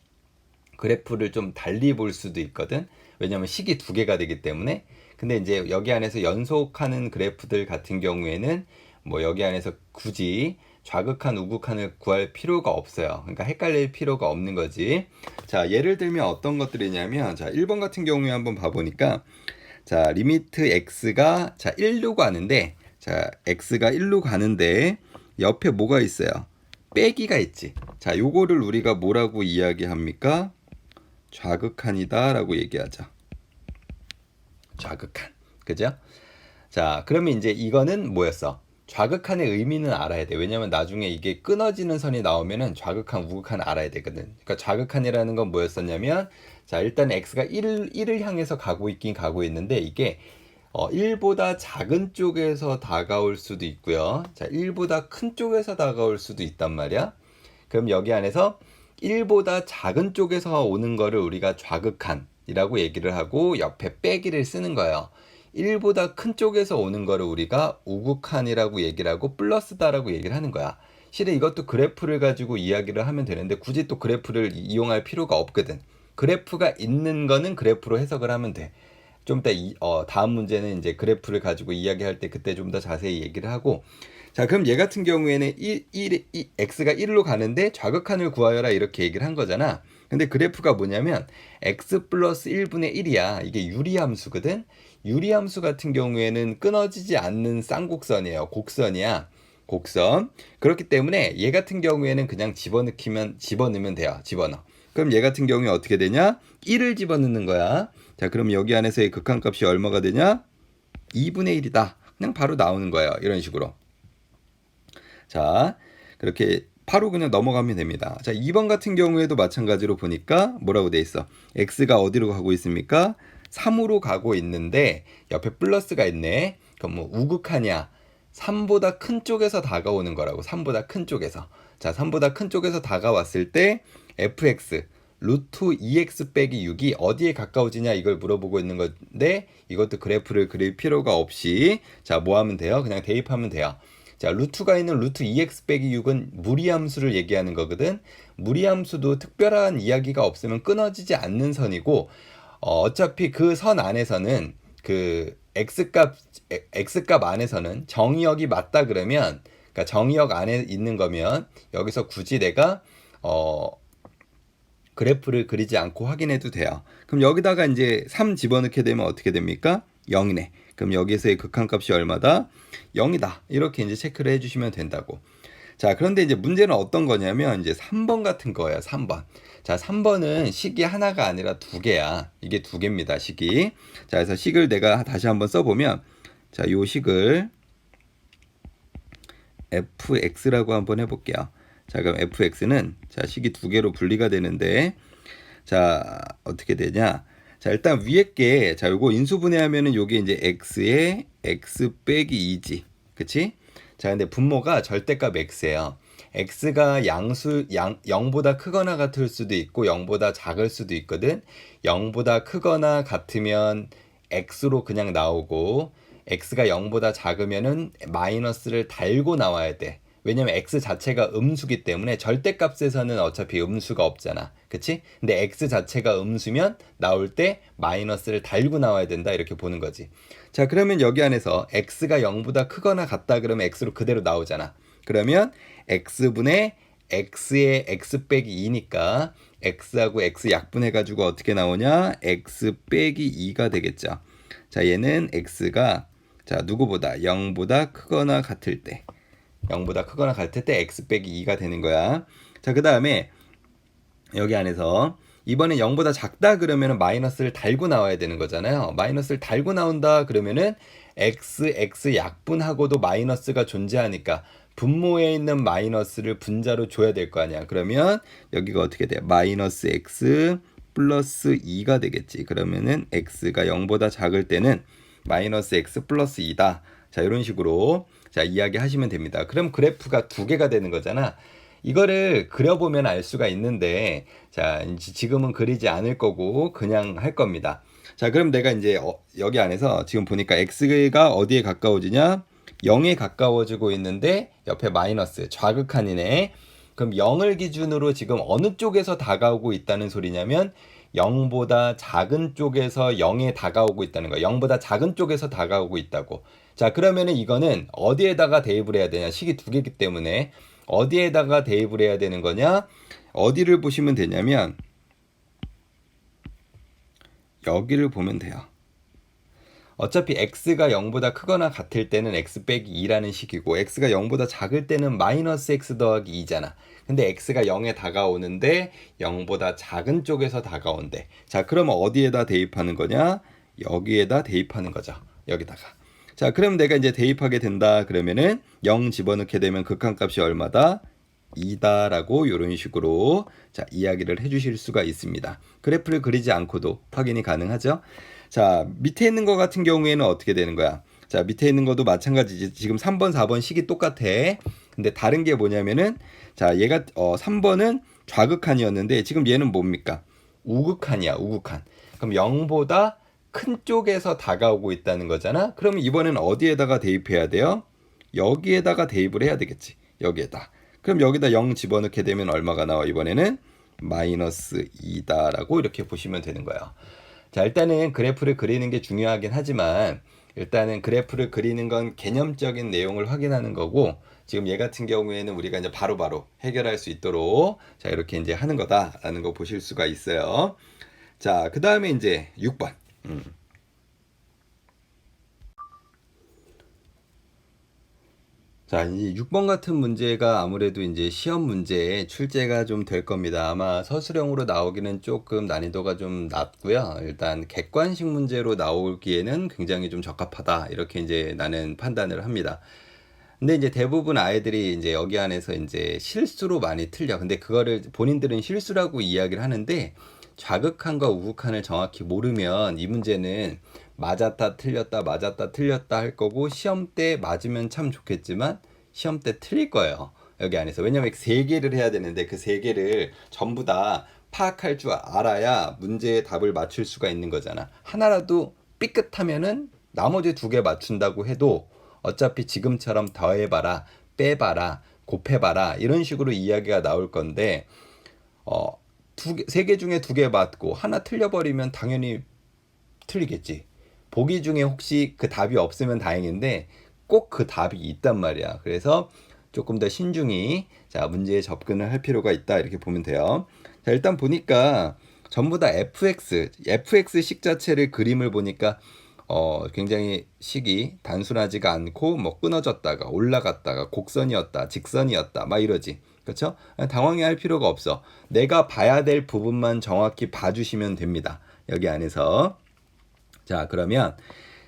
그래프를 좀 달리 볼 수도 있거든. 왜냐면 식이 두 개가 되기 때문에. 근데 이제 여기 안에서 연속하는 그래프들 같은 경우에는 뭐 여기 안에서 굳이 좌극한, 우극한을 구할 필요가 없어요. 그러니까 헷갈릴 필요가 없는 거지. 자, 예를 들면 어떤 것들이냐면 자, 1번 같은 경우에 한번 봐보니까 자, 리미트 x가 자, 1로 가는데 자, x가 1로 가는데 옆에 뭐가 있어요? 빼기가 있지. 자, 요거를 우리가 뭐라고 이야기합니까? 좌극한이다 라고 얘기하죠. 좌극한. 그죠? 자, 그러면 이제 이거는 뭐였어? 좌극한의 의미는 알아야 돼. 왜냐면 나중에 이게 끊어지는 선이 나오면은 좌극한, 우극한 알아야 되거든. 그러니까 좌극한이라는 건 뭐였었냐면 자, 일단 x가 1을 향해서 가고 있긴 가고 있는데 이게 1보다 작은 쪽에서 다가올 수도 있고요. 자, 1보다 큰 쪽에서 다가올 수도 있단 말이야. 그럼 여기 안에서 1보다 작은 쪽에서 오는 거를 우리가 좌극한 이라고 얘기를 하고 옆에 빼기를 쓰는 거예요. 1보다 큰 쪽에서 오는 거를 우리가 우극한이라고 얘기를 하고 플러스다라고 얘기를 하는 거야. 실은 이것도 그래프를 가지고 이야기를 하면 되는데 굳이 또 그래프를 이용할 필요가 없거든. 그래프가 있는 거는 그래프로 해석을 하면 돼. 좀 이따 다음 문제는 이제 그래프를 가지고 이야기할 때 그때 좀 더 자세히 얘기를 하고, 자 그럼 얘 같은 경우에는 x가 1로 가는데 좌극한을 구하여라 이렇게 얘기를 한 거잖아. 근데 그래프가 뭐냐면 x 플러스 1분의 1이야. 이게 유리함수거든. 유리함수 같은 경우에는 끊어지지 않는 쌍곡선이에요. 곡선이야. 곡선. 그렇기 때문에 얘 같은 경우에는 그냥 집어넣으면 돼요. 집어넣어. 그럼 얘 같은 경우에 어떻게 되냐? 1을 집어넣는 거야. 자 그럼 여기 안에서의 극한값이 얼마가 되냐? 2분의 1이다. 그냥 바로 나오는 거예요. 이런 식으로. 자 그렇게 바로 그냥 넘어가면 됩니다. 자 2번 같은 경우에도 마찬가지로 보니까 뭐라고 돼 있어? x가 어디로 가고 있습니까? 3으로 가고 있는데 옆에 플러스가 있네. 그럼 뭐 우극하냐? 3보다 큰 쪽에서 다가오는 거라고. 3보다 큰 쪽에서. 자 3보다 큰 쪽에서 다가왔을 때 fx 루트 2x 빼기 6이 어디에 가까워지냐 이걸 물어보고 있는 건데, 이것도 그래프를 그릴 필요가 없이 자 뭐 하면 돼요? 그냥 대입하면 돼요. 자 루트가 있는 루트 2x 빼기 6은 무리함수를 얘기하는 거거든. 무리함수도 특별한 이야기가 없으면 끊어지지 않는 선이고, 어차피 그 선 안에서는 그 x값 안에서는 정의역이 맞다 그러면, 그러니까 정의역 안에 있는 거면 여기서 굳이 내가 그래프를 그리지 않고 확인해도 돼요. 그럼 여기다가 이제 3 집어넣게 되면 어떻게 됩니까? 0이네. 그럼 여기서의 극한값이 얼마다? 0이다. 이렇게 이제 체크를 해주시면 된다고. 자, 그런데 이제 문제는 어떤 거냐면 이제 3번 같은 거예요. 3번. 자, 3번은 식이 하나가 아니라 두 개야. 이게 두 개입니다. 식이. 자, 그래서 식을 내가 다시 한번 써보면, 자, 요 식을 fx라고 한번 해볼게요. 자 그럼 fx는 자 식이 두 개로 분리가 되는데, 자 어떻게 되냐? 자 일단 위에 게 자 요거 인수분해하면은 요게 이제 x에 x 빼기 2지, 그치? 자 근데 분모가 절대값 x예요. x가 0보다 크거나 같을 수도 있고 0보다 작을 수도 있거든. 0보다 크거나 같으면 x로 그냥 나오고, x가 0보다 작으면은 마이너스를 달고 나와야 돼. 왜냐면 x 자체가 음수기 때문에 절대값에서는 어차피 음수가 없잖아. 그치? 근데 x 자체가 음수면 나올 때 마이너스를 달고 나와야 된다. 이렇게 보는 거지. 자 그러면 여기 안에서 x가 0보다 크거나 같다 그러면 x로 그대로 나오잖아. 그러면 x분의 x의 x 빼기 2니까 x하고 x 약분해가지고 어떻게 나오냐? x 빼기 2가 되겠죠. 자 얘는 x가 자 누구보다 0보다 크거나 같을 때, 0보다 크거나 같을 때 x 빼기 2가 되는 거야. 자 그 다음에 여기 안에서 이번에 0보다 작다 그러면은 마이너스를 달고 나와야 되는 거잖아요. 마이너스를 달고 나온다 그러면은 x 약분하고도 마이너스가 존재하니까 분모에 있는 마이너스를 분자로 줘야 될 거 아니야. 그러면 여기가 어떻게 돼? 마이너스 x 플러스 2가 되겠지. 그러면은 x가 0보다 작을 때는 마이너스 x 플러스 2다. 자 이런 식으로 자 이야기 하시면 됩니다. 그럼 그래프가 두 개가 되는 거잖아. 이거를 그려보면 알 수가 있는데, 자 지금은 그리지 않을 거고 그냥 할 겁니다. 자 그럼 내가 이제 여기 안에서 지금 보니까 x가 어디에 가까워지냐? 0에 가까워지고 있는데 옆에 마이너스 좌극한이네. 그럼 0을 기준으로 지금 어느 쪽에서 다가오고 있다는 소리냐면 0보다 작은 쪽에서 0에 다가오고 있다는 거야. 0보다 작은 쪽에서 다가오고 있다고. 자 그러면은 이거는 어디에다가 대입을 해야 되냐? 식이 두 개이기 때문에 어디에다가 대입을 해야 되는 거냐? 어디를 보시면 되냐면 여기를 보면 돼요. 어차피 x가 0보다 크거나 같을 때는 x 빼기 2라는 식이고, x가 0보다 작을 때는 마이너스 x 더하기 2잖아. 근데 x가 0에 다가오는데 0보다 작은 쪽에서 다가온대. 자 그러면 어디에다 대입하는 거냐? 여기에다 대입하는 거죠. 여기다가. 자 그럼 내가 이제 대입하게 된다 그러면은 0 집어넣게 되면 극한값이 얼마다? 2다 라고 이런 식으로 자 이야기를 해주실 수가 있습니다. 그래프를 그리지 않고도 확인이 가능하죠. 자 밑에 있는 거 같은 경우에는 어떻게 되는 거야? 자 밑에 있는 것도 마찬가지지. 지금 3번 4번 식이 똑같아. 근데 다른 게 뭐냐면은 자 얘가 3번은 좌극한이었는데 지금 얘는 뭡니까? 우극한이야. 우극한. 그럼 0보다 큰 쪽에서 다가오고 있다는 거잖아. 그러면 이번에는 어디에다가 대입해야 돼요? 여기에다가 대입을 해야 되겠지. 여기에다. 그럼 여기다 0 집어넣게 되면 얼마가 나와? 이번에는 마이너스 2다라고 이렇게 보시면 되는 거예요. 자, 일단은 그래프를 그리는 게 중요하긴 하지만 일단은 그래프를 그리는 건 개념적인 내용을 확인하는 거고, 지금 얘 같은 경우에는 우리가 이제 바로바로 해결할 수 있도록 자, 이렇게 이제 하는 거다라는 거 보실 수가 있어요. 자, 그 다음에 이제 6번. 자, 이 6번 같은 문제가 아무래도 이제 시험 문제에 출제가 좀 될 겁니다. 아마 서술형으로 나오기는 조금 난이도가 좀 낮고요. 일단 객관식 문제로 나오기에는 굉장히 좀 적합하다. 이렇게 이제 나는 판단을 합니다. 근데 이제 대부분 아이들이 이제 여기 안에서 이제 실수로 많이 틀려. 근데 그거를 본인들은 실수라고 이야기를 하는데, 좌극한과 우극한을 정확히 모르면 이 문제는 맞았다 틀렸다 맞았다 틀렸다 할 거고, 시험 때 맞으면 참 좋겠지만 시험 때 틀릴 거예요. 여기 안에서. 왜냐면 세 개를 해야 되는데 그 세 개를 전부 다 파악할 줄 알아야 문제의 답을 맞출 수가 있는 거잖아. 하나라도 삐끗하면은 나머지 두 개 맞춘다고 해도 어차피 지금처럼 더해봐라, 빼봐라, 곱해봐라 이런 식으로 이야기가 나올 건데, 세 개 중에 두 개 맞고 하나 틀려버리면 당연히 틀리겠지. 보기 중에 혹시 그 답이 없으면 다행인데 꼭 그 답이 있단 말이야. 그래서 조금 더 신중히 자, 문제에 접근을 할 필요가 있다 이렇게 보면 돼요. 자, 일단 보니까 전부 다 fx식 자체를 그림을 보니까 굉장히 식이 단순하지가 않고 뭐 끊어졌다가 올라갔다가 곡선이었다 직선이었다 막 이러지. 그렇죠? 당황해 할 필요가 없어. 내가 봐야 될 부분만 정확히 봐주시면 됩니다. 여기 안에서. 자, 그러면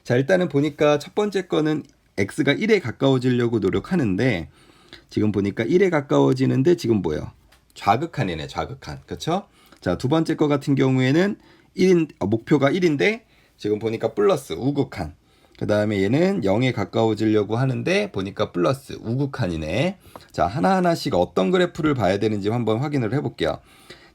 자, 일단은 보니까 첫 번째 거는 x가 1에 가까워지려고 노력하는데, 지금 보니까 1에 가까워지는데 지금 뭐예요? 좌극한이네, 좌극한. 그렇죠? 자, 두 번째 거 같은 경우에는 목표가 1인데 지금 보니까 플러스 우극한. 그 다음에 얘는 0에 가까워지려고 하는데 보니까 플러스 우극한이네. 자, 하나하나씩 어떤 그래프를 봐야 되는지 한번 확인을 해볼게요.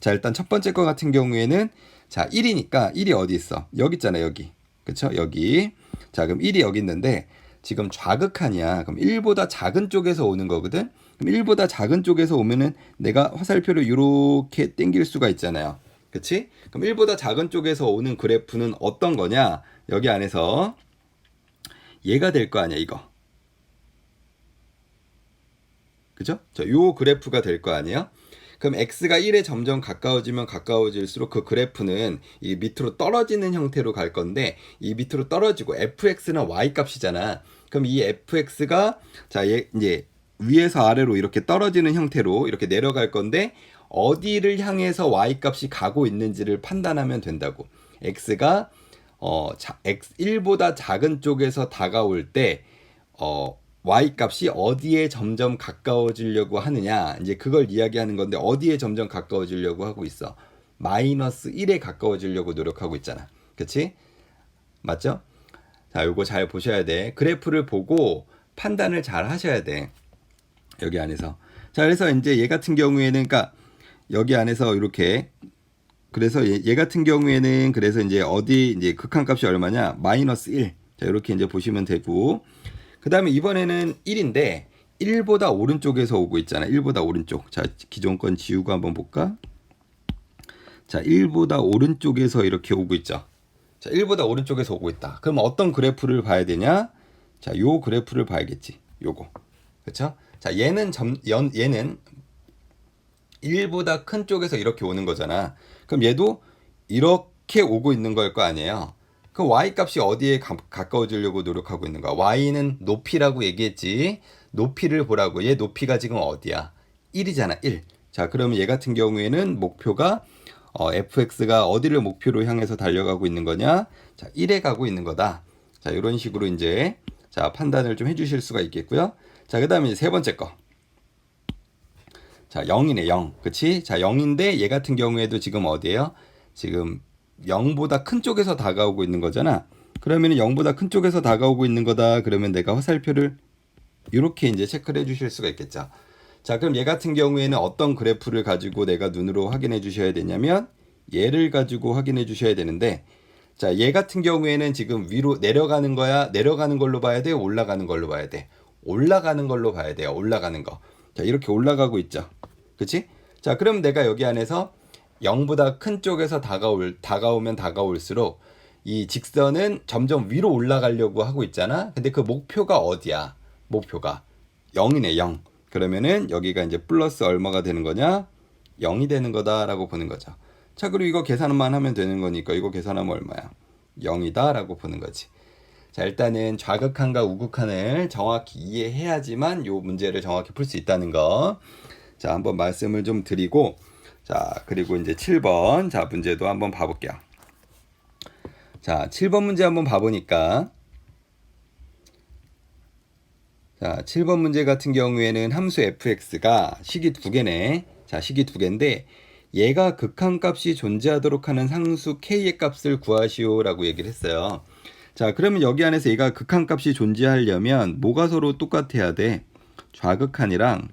자, 일단 첫 번째 거 같은 경우에는 자, 1이니까 1이 어디 있어? 여기 있잖아, 여기. 그쵸? 여기. 자, 그럼 1이 여기 있는데 지금 좌극한이야. 그럼 1보다 작은 쪽에서 오는 거거든? 그럼 1보다 작은 쪽에서 오면은 내가 화살표를 이렇게 당길 수가 있잖아요. 그치? 그럼 1보다 작은 쪽에서 오는 그래프는 어떤 거냐? 여기 안에서 얘가 될 거 아니야, 이거. 그죠? 자, 요 그래프가 될 거 아니에요? 그럼 x가 1에 점점 가까워지면 가까워질수록 그 그래프는 이 밑으로 떨어지는 형태로 갈 건데, 이 밑으로 떨어지고 fx는 y 값이잖아. 그럼 이 fx가 자, 이제 위에서 아래로 이렇게 떨어지는 형태로 이렇게 내려갈 건데, 어디를 향해서 y 값이 가고 있는지를 판단하면 된다고. x가 x1보다 작은 쪽에서 다가올 때 y 값이 어디에 점점 가까워지려고 하느냐, 이제 그걸 이야기하는 건데, 어디에 점점 가까워지려고 하고 있어? 마이너스 1에 가까워지려고 노력하고 있잖아. 그치? 맞죠? 자, 요거 잘 보셔야 돼. 그래프를 보고 판단을 잘 하셔야 돼. 여기 안에서. 자, 그래서 이제 얘 같은 경우에는, 그러니까 여기 안에서 이렇게, 그래서 얘 같은 경우에는 그래서 이제 어디 이제 극한값이 얼마냐? 마이너스 1. 자, 이렇게 이제 보시면 되고, 그 다음에 이번에는 1인데 1보다 오른쪽에서 오고 있잖아. 1보다 오른쪽. 자, 기존 건 지우고 한번 볼까? 자, 1보다 오른쪽에서 이렇게 오고 있죠. 자, 1보다 오른쪽에서 오고 있다. 그럼 어떤 그래프를 봐야 되냐? 자, 요 그래프를 봐야겠지. 요거. 그쵸? 자, 얘는 1보다 큰 쪽에서 이렇게 오는 거잖아. 그럼 얘도 이렇게 오고 있는 걸 거 아니에요. 그럼 y 값이 어디에 가까워지려고 노력하고 있는 거야? y는 높이라고 얘기했지. 높이를 보라고. 얘 높이가 지금 어디야? 1이잖아, 1. 자, 그러면 얘 같은 경우에는 목표가 fx가 어디를 목표로 향해서 달려가고 있는 거냐? 자, 1에 가고 있는 거다. 자, 이런 식으로 이제 자, 판단을 좀 해주실 수가 있겠고요. 자, 그 다음에 세 번째 거. 자, 0이네, 0. 그치? 자, 0인데 얘 같은 경우에도 지금 어디에요? 지금 0보다 큰 쪽에서 다가오고 있는 거잖아. 그러면 0보다 큰 쪽에서 다가오고 있는 거다. 그러면 내가 화살표를 이렇게 이제 체크를 해 주실 수가 있겠죠. 자, 그럼 얘 같은 경우에는 어떤 그래프를 가지고 내가 눈으로 확인해 주셔야 되냐면 얘를 가지고 확인해 주셔야 되는데, 자, 얘 같은 경우에는 지금 위로 내려가는 거야? 내려가는 걸로 봐야 돼? 올라가는 걸로 봐야 돼? 올라가는 걸로 봐야 돼요. 올라가는 거. 자, 이렇게 올라가고 있죠. 그치? 자, 그럼 내가 여기 안에서 0보다 큰 쪽에서 다가오면 다가올수록 이 직선은 점점 위로 올라가려고 하고 있잖아. 근데 그 목표가 어디야? 목표가 0이네, 0. 그러면은 여기가 이제 플러스 얼마가 되는 거냐? 0이 되는 거다라고 보는 거죠. 자, 그리고 이거 계산만 하면 되는 거니까 이거 계산하면 얼마야? 0이다 라고 보는 거지. 자, 일단은 좌극한과 우극한을 정확히 이해해야지만 요 문제를 정확히 풀 수 있다는 거. 자, 한번 말씀을 좀 드리고, 자, 그리고 이제 7번. 자, 문제도 한번 봐볼게요. 자, 7번 문제 한번 봐보니까, 자, 7번 문제 같은 경우에는 함수 fx가 식이 두 개네. 자, 식이 두 개인데, 얘가 극한값이 존재하도록 하는 상수 k의 값을 구하시오라고 얘기를 했어요. 자, 그러면 여기 안에서 얘가 극한값이 존재하려면 뭐가 서로 똑같아야 돼? 좌극한이랑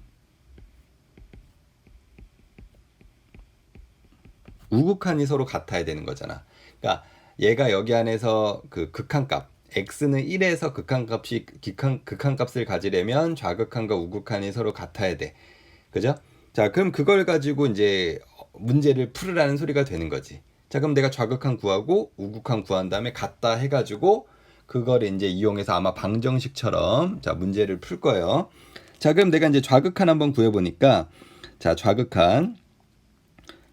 우극한이 서로 같아야 되는 거잖아. 그러니까 얘가 여기 안에서 그 극한값 x는 1에서 극한값을 가지려면 좌극한과 우극한이 서로 같아야 돼. 그죠? 자, 그럼 그걸 가지고 이제 문제를 풀으라는 소리가 되는 거지. 자, 그럼 내가 좌극한 구하고 우극한 구한 다음에 같다 해가지고 그걸 이제 이용해서 아마 방정식처럼 자, 문제를 풀 거예요. 자, 그럼 내가 이제 좌극한 한번 구해보니까, 자, 좌극한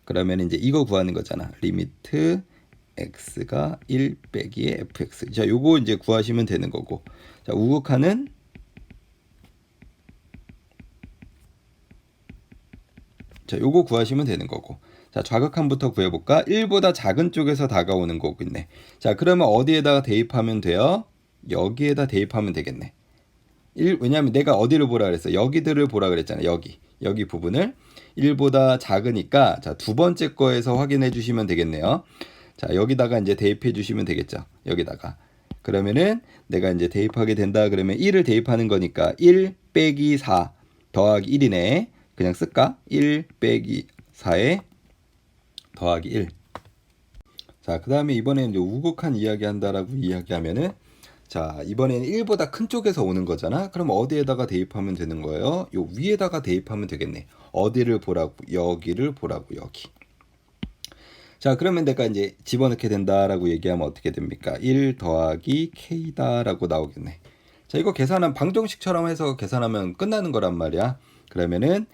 그러면 이제 이거 구하는 거잖아. 리미트 x가 1 빼기의 fx. 자, 요거 이제 구하시면 되는 거고. 자, 우극한은 자, 요거 구하시면 되는 거고. 자, 좌극한부터 구해볼까? 1보다 작은 쪽에서 다가오는 거고 있네. 자, 그러면 어디에다가 대입하면 돼요? 여기에다 대입하면 되겠네. 왜냐면 내가 어디를 보라 그랬어? 여기들을 보라 그랬잖아. 여기 부분을 1보다 작으니까 자, 두 번째 거에서 확인해 주시면 되겠네요. 자, 여기다가 이제 대입해 주시면 되겠죠. 여기다가. 그러면은 내가 이제 대입하게 된다 그러면 1을 대입하는 거니까 1 빼기 4 더하기 1이네. 그냥 쓸까? 1 빼기 4에 더하기 1. 자, 그 다음에 이번에는 이제 우극한 이야기 한다라고 이야기하면은, 자, 이번에는 1보다 큰 쪽에서 오는 거잖아. 그럼 어디에다가 대입하면 되는 거예요? 요 위에다가 대입하면 되겠네. 어디를 보라고? 여기를 보라고, 여기. 자, 그러면 내가 이제 집어넣게 된다라고 얘기하면 어떻게 됩니까? 1 더하기 k다라고 나오겠네. 자, 이거 계산한 방정식처럼 해서 계산하면 끝나는 거란 말이야. 그러면은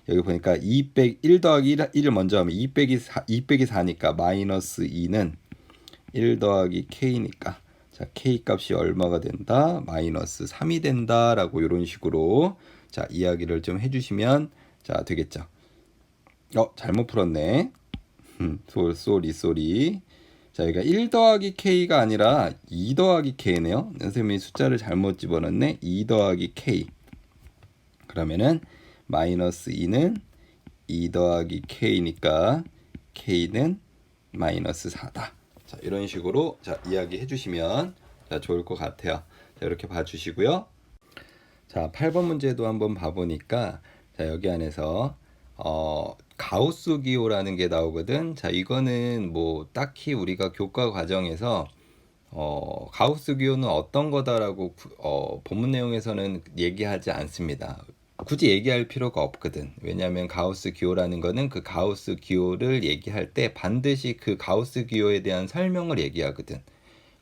여기 보니까 1 더하기 1을 먼저 하면 2 빼기 4니까 마이너스 2는 1 더하기 k니까, 자, k 값이 얼마가 된다? 마이너스 3이 된다라고 이런 식으로 자, 이야기를 좀 해주시면 자, 되겠죠. 잘못 풀었네. 쏘리. 자, 여기가 1 더하기 k가 아니라 2 더하기 k네요. 선생님이 숫자를 잘못 집어넣네. 2 더하기 k. 그러면은 마이너스 2는 2 더하기 k니까 k는 마이너스 4다. 자, 이런 식으로 자, 이야기 해주시면 자, 좋을 것 같아요. 자, 이렇게 봐주시고요. 자, 8번 문제도 한번 봐보니까, 자, 여기 안에서 가우스 기호라는 게 나오거든. 자, 이거는 뭐 딱히 우리가 교과 과정에서 가우스 기호는 어떤 거다라고 본문 내용에서는 얘기하지 않습니다. 굳이 얘기할 필요가 없거든. 왜냐하면 가우스 기호라는 거는 그 가우스 기호를 얘기할 때 반드시 그 가우스 기호에 대한 설명을 얘기하거든.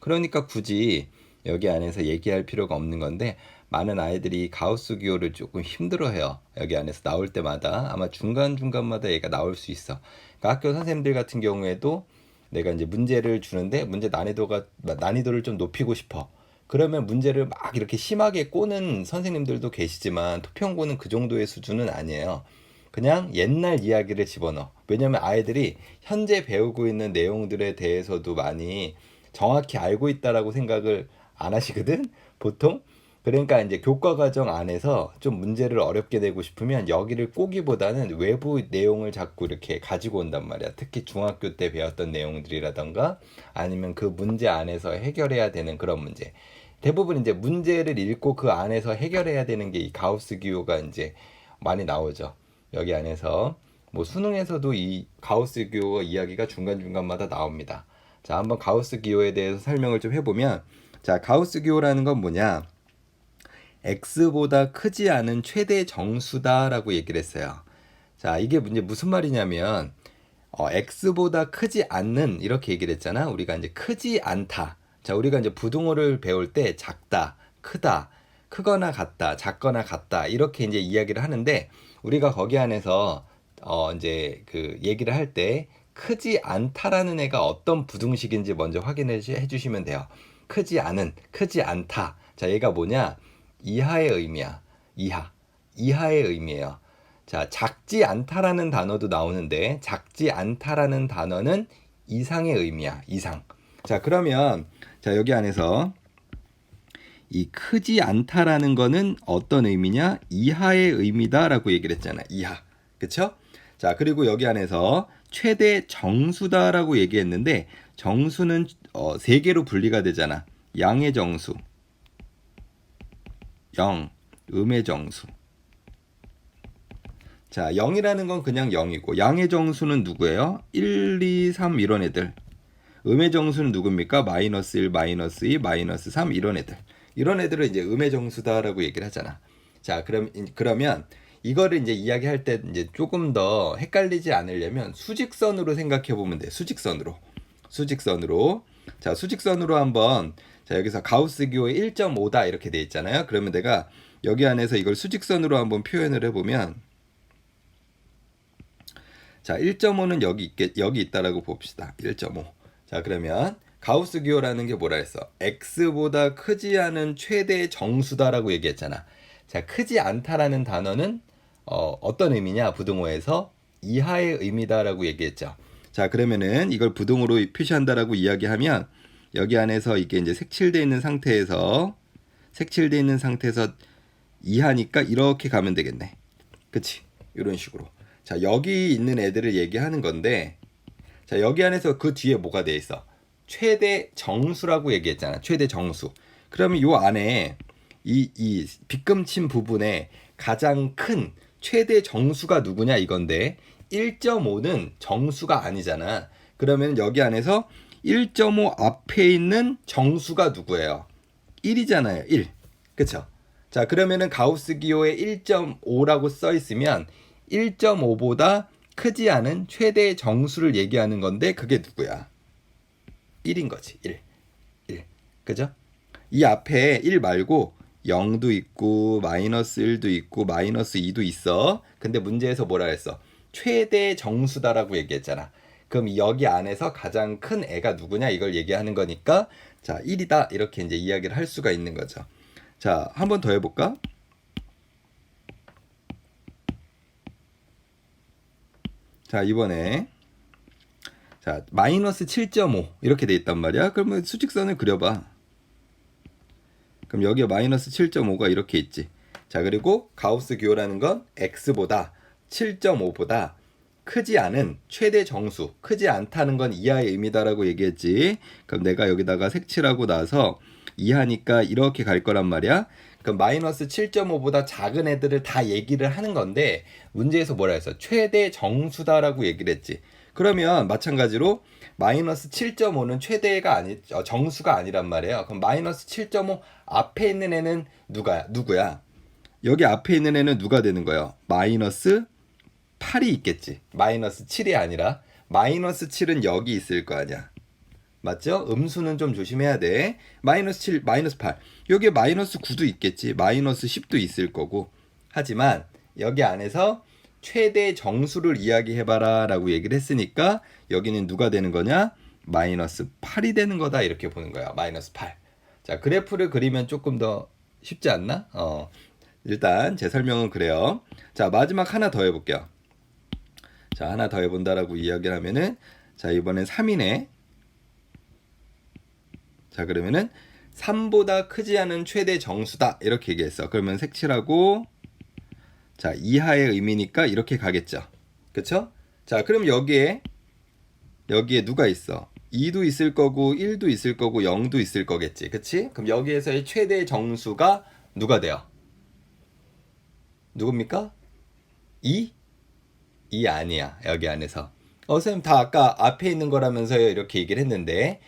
그러니까 굳이 여기 안에서 얘기할 필요가 없는 건데, 많은 아이들이 가우스 기호를 조금 힘들어해요. 여기 안에서 나올 때마다 아마 중간중간마다 얘가 나올 수 있어. 그러니까 학교 선생님들 같은 경우에도 내가 이제 문제를 주는데 문제 난이도를 좀 높이고 싶어. 그러면 문제를 막 이렇게 심하게 꼬는 선생님들도 계시지만 토평고는 그 정도의 수준은 아니에요. 그냥 옛날 이야기를 집어넣어. 왜냐면 아이들이 현재 배우고 있는 내용들에 대해서도 많이 정확히 알고 있다라고 생각을 안 하시거든, 보통. 그러니까 이제 교과 과정 안에서 좀 문제를 어렵게 내고 싶으면 여기를 꼬기보다는 외부 내용을 자꾸 이렇게 가지고 온단 말이야. 특히 중학교 때 배웠던 내용들이라던가 아니면 그 문제 안에서 해결해야 되는 그런 문제. 대부분 이제 문제를 읽고 그 안에서 해결해야 되는 게 이 가우스 기호가 이제 많이 나오죠. 여기 안에서 뭐 수능에서도 이 가우스 기호 이야기가 중간중간마다 나옵니다. 자, 한번 가우스 기호에 대해서 설명을 좀 해보면, 자, 가우스 기호라는 건 뭐냐? x보다 크지 않은 최대 정수다라고 얘기를 했어요. 자, 이게 이제 무슨 말이냐면, x보다 크지 않는 이렇게 얘기를 했잖아. 우리가 이제 크지 않다. 자, 우리가 이제 부등호를 배울 때 작다, 크다, 크거나 같다, 작거나 같다 이렇게 이제 이야기를 하는데, 우리가 거기 안에서 이제 그 얘기를 할 때 크지 않다라는 애가 어떤 부등식인지 먼저 확인해 주시면 돼요. 크지 않은, 크지 않다. 자, 얘가 뭐냐? 이하의 의미야. 이하의 의미예요. 자, 작지 않다라는 단어도 나오는데, 작지 않다라는 단어는 이상의 의미야. 이상. 자, 그러면 자, 여기 안에서 이 크지 않다라는 거는 어떤 의미냐? 이하의 의미다라고 얘기를 했잖아. 이하. 그쵸? 자, 그리고 여기 안에서 최대 정수다라고 얘기했는데, 정수는 세 개로 분리가 되잖아. 양의 정수, 영, 음의 정수. 자, 0이라는 건 그냥 0이고, 양의 정수는 누구예요? 1, 2, 3 이런 애들. 음의 정수는 누굽니까? 마이너스 1, 마이너스 2, 마이너스 3 이런 애들. 이런 애들을 이제 음의 정수다라고 얘기를 하잖아. 자, 그러면 이거를 이제 이야기할 때 이제 조금 더 헷갈리지 않으려면 수직선으로 생각해 보면 돼. 수직선으로. 자, 수직선으로 한번, 자, 여기서 가우스 기호의 1.5다 이렇게 돼 있잖아요. 그러면 내가 여기 안에서 이걸 수직선으로 한번 표현을 해 보면, 자, 1.5는 여기 있다라고 봅시다. 1.5. 자, 그러면 가우스 기호라는 게 뭐라 했어? x보다 크지 않은 최대 정수다라고 얘기했잖아. 자, 크지 않다라는 단어는 어떤 의미냐? 부등호에서 이하의 의미다라고 얘기했죠. 자, 그러면은 이걸 부등호로 표시한다라고 이야기하면, 여기 안에서 이게 이제 색칠되어 있는 상태에서 이하니까 이렇게 가면 되겠네. 그치? 이런 식으로. 자, 여기 있는 애들을 얘기하는 건데, 자, 여기 안에서 그 뒤에 뭐가 돼 있어? 최대 정수라고 얘기했잖아. 최대 정수. 그러면 요 안에 이 빗금친 부분에 가장 큰 최대 정수가 누구냐 이건데, 1.5는 정수가 아니잖아. 그러면 여기 안에서 1.5 앞에 있는 정수가 누구예요? 1이잖아요. 1. 그쵸? 자, 그러면은 가우스 기호에 1.5라고 써 있으면 1.5보다 크지 않은 최대 정수를 얘기하는 건데, 그게 누구야? 1인 거지. 1. 그죠? 이 앞에 1 말고 0도 있고 마이너스 1도 있고 마이너스 2도 있어. 근데 문제에서 뭐라 했어? 최대 정수다라고 얘기했잖아. 그럼 여기 안에서 가장 큰 애가 누구냐 이걸 얘기하는 거니까, 자, 1이다 이렇게 이제 이야기를 할 수가 있는 거죠. 자, 한 번 더 해볼까? 자, 이번에 자, 마이너스 7.5 이렇게 돼 있단 말이야. 그러면 수직선을 그려봐. 그럼 여기에 마이너스 7.5가 이렇게 있지. 자, 그리고 가우스 기호라는 건 x보다 7.5보다 크지 않은 최대 정수, 크지 않다는 건 이하의 의미다라고 얘기했지. 그럼 내가 여기다가 색칠하고 나서 이하니까 이렇게 갈 거란 말이야. 그럼 마이너스 7.5보다 작은 애들을 다 얘기를 하는 건데, 문제에서 뭐라 했어? 최대 정수다라고 얘기를 했지. 그러면 마찬가지로 마이너스 7.5는 최대가 정수가 아니란 말이에요. 그럼 마이너스 7.5 앞에 있는 애는 누구야? 여기 앞에 있는 애는 누가 되는 거예요? 마이너스 8이 있겠지. 마이너스 7이 아니라 마이너스 7은 여기 있을 거 아니야. 맞죠? 음수는 좀 조심해야 돼. 마이너스 7, 마이너스 8. 여기에 마이너스 9도 있겠지. 마이너스 10도 있을 거고. 하지만 여기 안에서 최대 정수를 이야기해봐라 라고 얘기를 했으니까, 여기는 누가 되는 거냐? 마이너스 8이 되는 거다 이렇게 보는 거야. 마이너스 8. 자, 그래프를 그리면 조금 더 쉽지 않나? 일단 제 설명은 그래요. 자, 마지막 하나 더 해볼게요. 자, 하나 더 해본다라고 이야기를 하면은, 자, 이번엔 3이네. 자, 그러면은 3보다 크지 않은 최대 정수다 이렇게 얘기했어. 그러면 색칠하고, 자, 이하의 의미니까 이렇게 가겠죠. 그쵸? 자, 그럼 여기에 누가 있어? 2도 있을 거고 1도 있을 거고 0도 있을 거겠지. 그치? 그럼 여기에서의 최대 정수가 누가 돼요? 누굽니까? 2? 2 아니야. 여기 안에서. 선생님 다 아까 앞에 있는 거라면서요. 이렇게 얘기를 했는데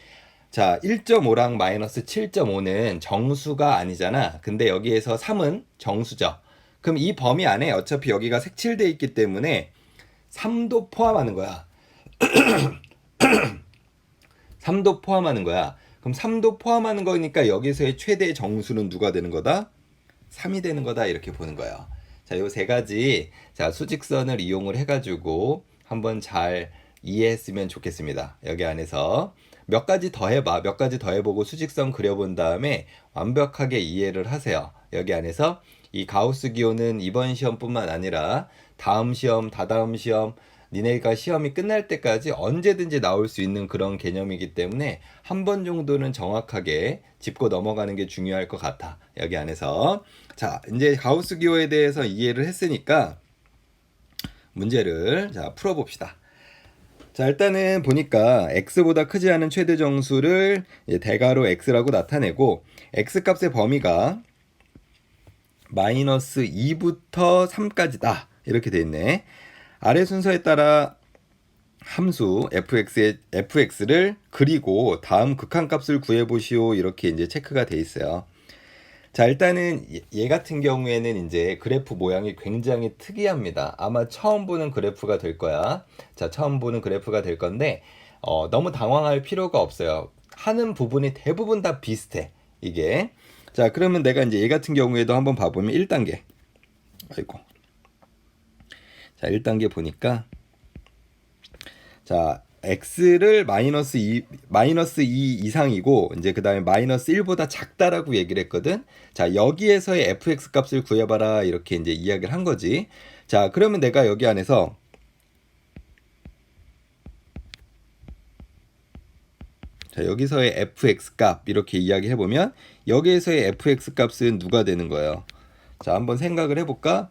자, 1.5랑 마이너스 7.5는 정수가 아니잖아. 근데 여기에서 3은 정수죠. 그럼 이 범위 안에 어차피 여기가 색칠되어 있기 때문에 3도 포함하는 거야. 3도 포함하는 거야. 그럼 3도 포함하는 거니까 여기서의 최대 정수는 누가 되는 거다? 3이 되는 거다. 이렇게 보는 거예요. 자, 요 세 가지 자, 수직선을 이용을 해가지고 한번 잘 이해했으면 좋겠습니다. 여기 안에서 몇 가지 더 해봐. 몇 가지 더 해보고 수직선 그려본 다음에 완벽하게 이해를 하세요. 여기 안에서 이 가우스 기호는 이번 시험뿐만 아니라 다음 시험, 다다음 시험, 니네가 시험이 끝날 때까지 언제든지 나올 수 있는 그런 개념이기 때문에 한 번 정도는 정확하게 짚고 넘어가는 게 중요할 것 같아. 여기 안에서. 자, 이제 가우스 기호에 대해서 이해를 했으니까 문제를 자, 풀어봅시다. 자, 일단은 보니까 x보다 크지 않은 최대 정수를 대괄호 x라고 나타내고 x 값의 범위가 마이너스 2부터 3까지다. 이렇게 돼 있네. 아래 순서에 따라 함수 fx를 그리고 다음 극한값을 구해보시오. 이렇게 이제 체크가 돼 있어요. 자, 일단은 얘 같은 경우에는 이제 그래프 모양이 굉장히 특이합니다. 아마 처음 보는 그래프가 될 거야. 자, 처음 보는 그래프가 될 건데 너무 당황할 필요가 없어요. 하는 부분이 대부분 다 비슷해. 이게. 자, 그러면 내가 이제 얘 같은 경우에도 한번 봐보면 1단계. 아이고. 자, 1단계 보니까 자, x를 마이너스 2 이상이고 이제 그 다음에 마이너스 1보다 작다라고 얘기를 했거든. 자, 여기에서의 fx 값을 구해봐라. 이렇게 이제 이야기를 한 거지. 자, 그러면 내가 여기 안에서 자, 여기서의 fx 값 이렇게 이야기해 보면 여기에서의 fx 값은 누가 되는 거예요? 자, 한번 생각을 해볼까?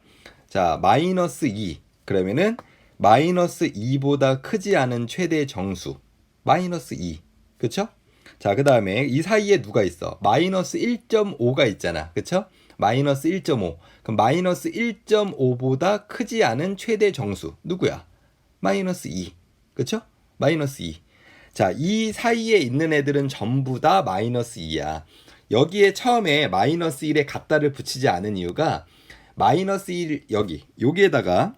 자, 마이너스 2 그러면은 마이너스 2보다 크지 않은 최대 정수 마이너스 2 그쵸? 자, 그 다음에 이 사이에 누가 있어? 마이너스 1.5가 있잖아. 그쵸? 마이너스 1.5 그럼 마이너스 1.5보다 크지 않은 최대 정수 누구야? 마이너스 2 그쵸? 마이너스 2 자, 이 사이에 있는 애들은 전부 다 마이너스 2야. 여기에 처음에 마이너스 1에 갖다를 붙이지 않은 이유가 마이너스 1 여기에다가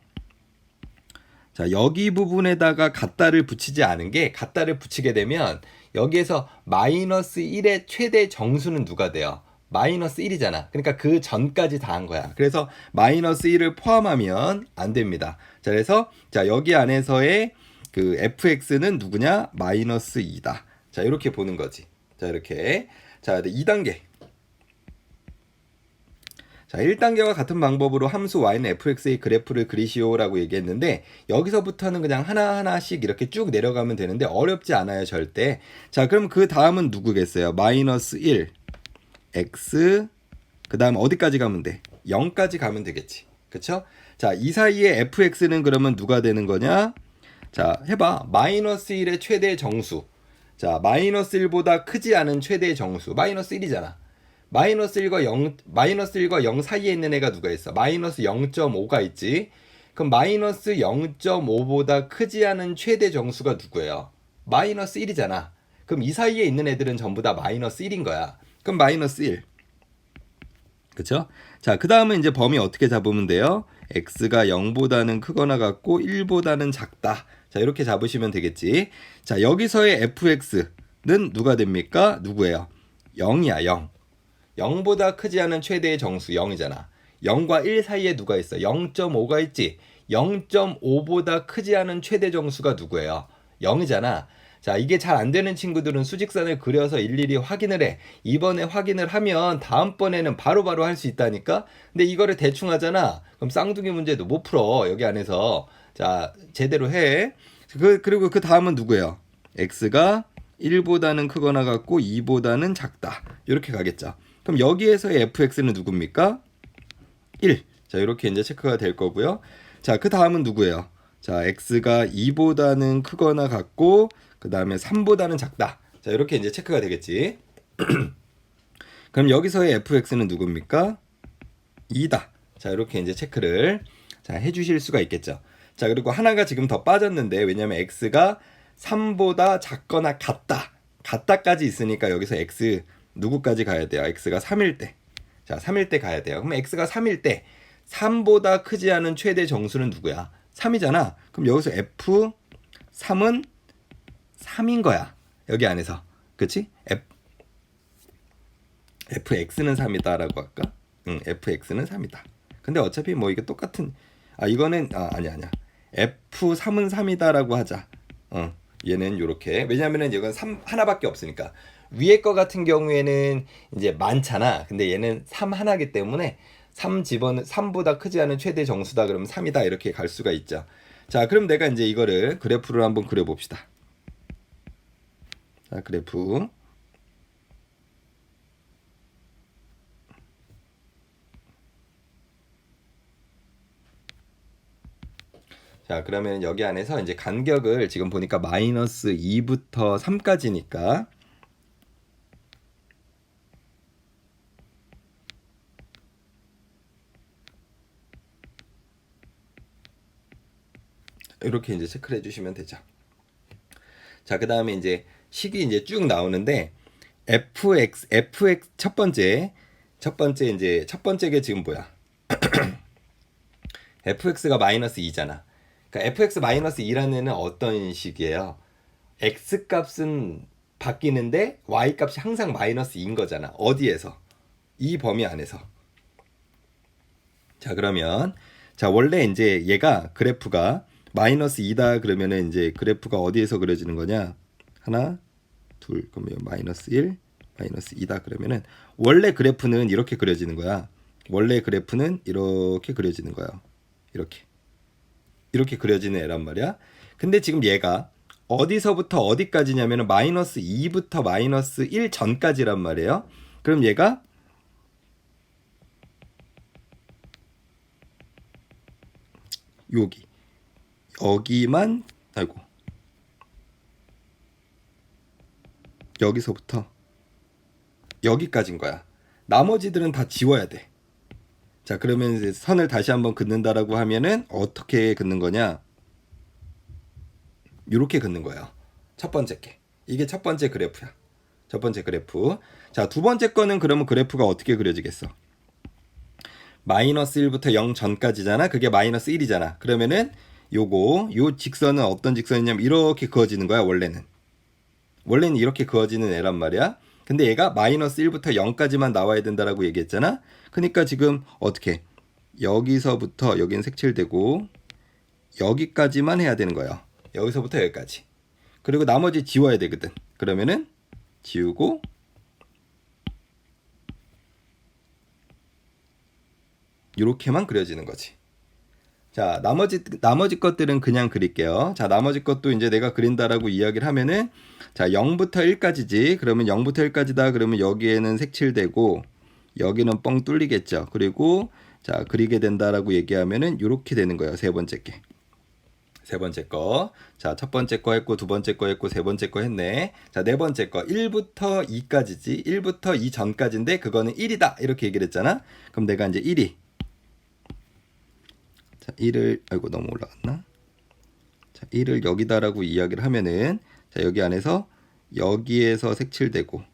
자, 여기 부분에다가 갖다를 붙이지 않은 게 갖다를 붙이게 되면 여기에서 마이너스 1의 최대 정수는 누가 돼요? 마이너스 1이잖아. 그러니까 그 전까지 다 한 거야. 그래서 마이너스 1을 포함하면 안 됩니다. 자, 그래서 자, 여기 안에서의 그 fx는 누구냐? 마이너스 2다. 자, 이렇게 보는 거지. 자, 이렇게. 자, 2단계. 자, 1단계와 같은 방법으로 함수 y는 fx의 그래프를 그리시오라고 얘기했는데 여기서부터는 그냥 하나하나씩 이렇게 쭉 내려가면 되는데 어렵지 않아요, 절대. 자, 그럼 그 다음은 누구겠어요? 마이너스 1 x 그 다음 어디까지 가면 돼? 0까지 가면 되겠지. 그쵸? 자, 이 사이에 fx는 그러면 누가 되는 거냐? 자, 해봐. 마이너스 1의 최대 정수. 자, 마이너스 1보다 크지 않은 최대 정수. 마이너스 1이잖아. 마이너스 1과 0 사이에 있는 애가 누가 있어? 마이너스 0.5가 있지. 그럼 마이너스 0.5보다 크지 않은 최대 정수가 누구예요? 마이너스 1이잖아. 그럼 이 사이에 있는 애들은 전부 다 마이너스 1인 거야. 그럼 마이너스 1. 그쵸? 자, 그 다음은 이제 범위 어떻게 잡으면 돼요? x가 0보다는 크거나 같고 1보다는 작다. 자, 이렇게 잡으시면 되겠지. 자, 여기서의 fx는 누가 됩니까? 누구예요? 0이야, 0. 0보다 크지 않은 최대의 정수 0이잖아. 0과 1 사이에 누가 있어? 0.5가 있지. 0.5보다 크지 않은 최대 정수가 누구예요? 0이잖아. 자, 이게 잘 안 되는 친구들은 수직선을 그려서 일일이 확인을 해. 이번에 확인을 하면 다음번에는 바로바로 할 수 있다니까? 근데 이거를 대충 하잖아. 그럼 쌍둥이 문제도 못 풀어. 여기 안에서. 자, 제대로 해. 그리고 그 다음은 누구예요? x가 1보다는 크거나 같고 2보다는 작다. 이렇게 가겠죠. 그럼 여기에서의 fx는 누굽니까? 1. 자, 이렇게 이제 체크가 될 거고요. 자, 그 다음은 누구예요? 자, x가 2보다는 크거나 같고 그 다음에 3보다는 작다. 자, 이렇게 이제 체크가 되겠지. 그럼 여기서의 fx는 누굽니까? 2다. 자, 이렇게 이제 체크를 자, 해주실 수가 있겠죠. 자, 그리고 하나가 지금 더 빠졌는데 왜냐면 x가 3보다 작거나 같다까지 있으니까 여기서 x 누구까지 가야 돼요? x가 3일 때. 자, 3일 때 가야 돼요. 그럼 x가 3일 때 3보다 크지 않은 최대 정수는 누구야? 3이잖아. 그럼 여기서 f3은 3인 거야. 여기 안에서. 그치? fx는 3이다라고 할까? 응, fx는 3이다. 근데 어차피 뭐 이게 똑같은 이거는 아니야. f3은 3이다라고 하자. 얘는 요렇게. 왜냐면은 이건 3 하나밖에 없으니까. 위에 거 같은 경우에는 이제 많잖아. 근데 얘는 3 하나기 때문에 3보다 크지 않은 최대 정수다 그러면 3이다 이렇게 갈 수가 있죠. 자, 그럼 내가 이제 이거를 그래프로 한번 그려 봅시다. 자, 그래프. 자, 그러면 여기 안에서 이제 간격을 지금 보니까 마이너스 2부터 3까지니까 이렇게 이제 체크를 해주시면 되죠. 자, 그 다음에 이제 식이 이제 쭉 나오는데 fx 첫 번째 이제 첫 번째 게 지금 뭐야? fx가 마이너스 2잖아. 그러니까 fx 마이너스 2라는 애는 어떤 식이에요? x 값은 바뀌는데 y 값이 항상 마이너스 2인 거잖아. 어디에서? 이 범위 안에서. 자, 그러면 자, 원래 이제 얘가 그래프가 마이너스 2다 그러면은 이제 그래프가 어디에서 그려지는 거냐? 하나, 둘, 그러면 마이너스 1, 마이너스 2다 그러면은 원래 그래프는 이렇게 그려지는 거야. 원래 그래프는 이렇게 그려지는 거야. 이렇게 그려지는 애란 말이야. 근데 지금 얘가 어디서부터 어디까지냐면은 마이너스 2부터 마이너스 1 전까지란 말이에요. 그럼 얘가 여기만 여기서부터 여기까지인 거야. 나머지들은 다 지워야 돼. 자, 그러면 이제 선을 다시 한번 긋는다라고 하면은 어떻게 긋는 거냐? 이렇게 긋는 거예요. 첫 번째 게. 이게 첫 번째 그래프야. 첫 번째 그래프. 자, 두 번째 거는 그러면 그래프가 어떻게 그려지겠어? 마이너스 1부터 0 전까지잖아. 그게 마이너스 1이잖아. 그러면은 요 직선은 어떤 직선이냐면 이렇게 그어지는 거야, 원래는 이렇게 그어지는 애란 말이야. 근데 얘가 마이너스 1부터 0까지만 나와야 된다라고 얘기했잖아. 그러니까 지금 어떻게 여기서부터 여기는 색칠되고 여기까지만 해야 되는 거예요. 여기서부터 여기까지. 그리고 나머지 지워야 되거든. 그러면은 지우고 이렇게만 그려지는 거지. 자, 나머지 것들은 그냥 그릴게요. 자, 나머지 것도 이제 내가 그린다라고 이야기를 하면은 자, 0부터 1까지지. 그러면 0부터 1까지다. 그러면 여기에는 색칠되고 여기는 뻥 뚫리겠죠. 그리고 자, 그리게 된다라고 얘기하면은 이렇게 되는 거예요. 세 번째 게. 세 번째 거. 자, 첫 번째 거 했고 두 번째 거 했고 세 번째 거 했네. 자, 네 번째 거. 1부터 2까지지. 1부터 2 전까지인데 그거는 1이다. 이렇게 얘기를 했잖아. 그럼 내가 이제 1이 자, 1을 너무 올라갔나? 자, 1을 여기다라고 이야기를 하면은 자, 여기 안에서 여기에서 색칠되고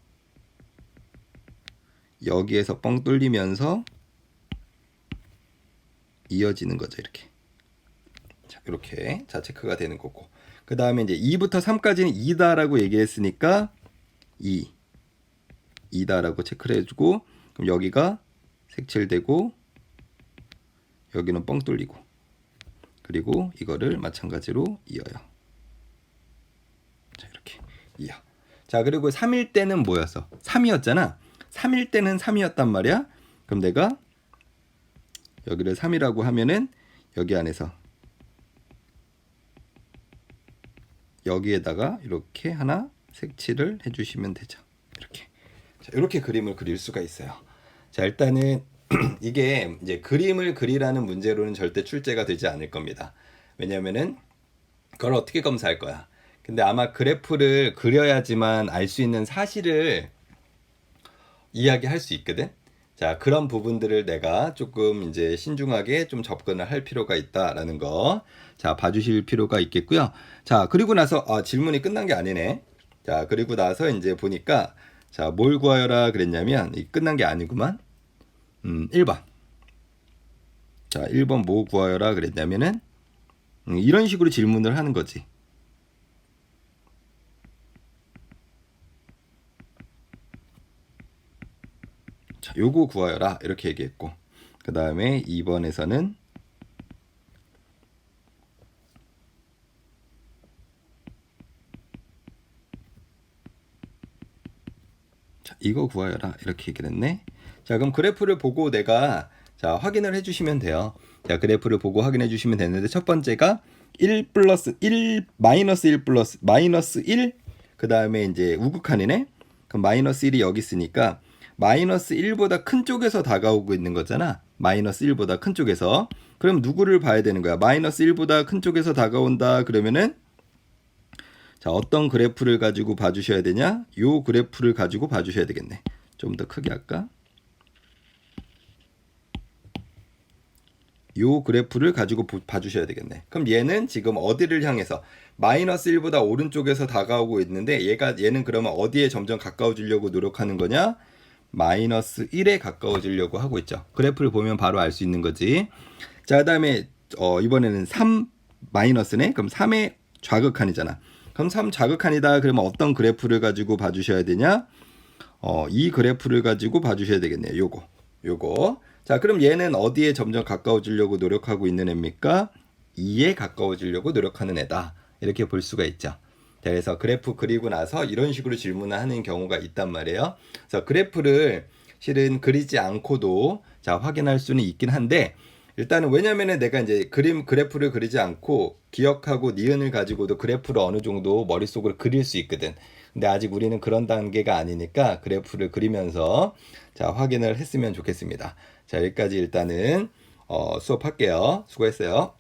여기에서 뻥 뚫리면서 이어지는 거죠, 이렇게. 자, 이렇게 자, 체크가 되는 거고. 그 다음에 이제 2부터 3까지는 2다라고 얘기했으니까 2다라고 체크를 해주고 그럼 여기가 색칠되고 여기는 뻥 뚫리고 그리고 이거를 마찬가지로 이어요. 자, 이렇게 이어. 자, 그리고 3일 때는 뭐였어? 3이었잖아. 3일 때는 3이었단 말이야. 그럼 내가 여기를 3이라고 하면은 여기 안에서 여기에다가 이렇게 하나 색칠을 해주시면 되죠. 이렇게. 자, 이렇게 그림을 그릴 수가 있어요. 자, 일단은 이게 이제 그림을 그리라는 문제로는 절대 출제가 되지 않을 겁니다. 왜냐면은 그걸 어떻게 검사할 거야? 근데 아마 그래프를 그려야지만 알 수 있는 사실을 이야기할 수 있거든. 자, 그런 부분들을 내가 조금 이제 신중하게 좀 접근을 할 필요가 있다라는 거. 자, 봐주실 필요가 있겠고요. 자, 그리고 나서, 질문이 끝난 게 아니네. 자, 그리고 나서 이제 보니까, 자, 뭘 구하여라 그랬냐면, 끝난 게 아니구만. 1번. 자, 1번 뭐 구하여라 그랬냐면은, 이런 식으로 질문을 하는 거지. 자, 요거 구하여라 이렇게 얘기했고, 그 다음에 2번에서는 자, 이거 구하여라 이렇게 얘기를 했네. 자, 그럼 그래프를 보고 내가 자, 확인을 해주시면 돼요. 자, 그래프를 보고 확인해 주시면 되는데, 첫 번째가 1 플러스 1 마이너스 1 플러스 마이너스 1, 그 다음에 이제 우극한이네. 그럼 마이너스 1이 여기 있으니까 마이너스 1보다 큰 쪽에서 다가오고 있는 거잖아. 마이너스 1보다 큰 쪽에서. 그럼 누구를 봐야 되는 거야? 마이너스 1보다 큰 쪽에서 다가온다 그러면은, 자, 어떤 그래프를 가지고 봐주셔야 되냐? 요 그래프를 가지고 봐주셔야 되겠네. 좀 더 크게 할까? 요 그래프를 가지고 봐주셔야 되겠네. 그럼 얘는 지금 어디를 향해서 마이너스 1보다 오른쪽에서 다가오고 있는데, 얘는 그러면 어디에 점점 가까워지려고 노력하는 거냐? 마이너스 1에 가까워지려고 하고 있죠. 그래프를 보면 바로 알 수 있는 거지. 자, 그 다음에 이번에는 3 마이너스네. 그럼 3의 좌극한이잖아. 그럼 3 좌극한이다 그러면 어떤 그래프를 가지고 봐주셔야 되냐? 이 그래프를 가지고 봐주셔야 되겠네요. 요거. 자, 그럼 얘는 어디에 점점 가까워지려고 노력하고 있는 애입니까? 2에 가까워지려고 노력하는 애다. 이렇게 볼 수가 있죠. 자, 그래서 그래프 그리고 나서 이런 식으로 질문을 하는 경우가 있단 말이에요. 그래서 그래프를 실은 그리지 않고도 자, 확인할 수는 있긴 한데, 일단은 왜냐면은 내가 이제 그래프를 그리지 않고 기억하고 니은을 가지고도 그래프를 어느 정도 머릿속으로 그릴 수 있거든. 근데 아직 우리는 그런 단계가 아니니까 그래프를 그리면서 자, 확인을 했으면 좋겠습니다. 자, 여기까지 일단은 수업할게요. 수고했어요.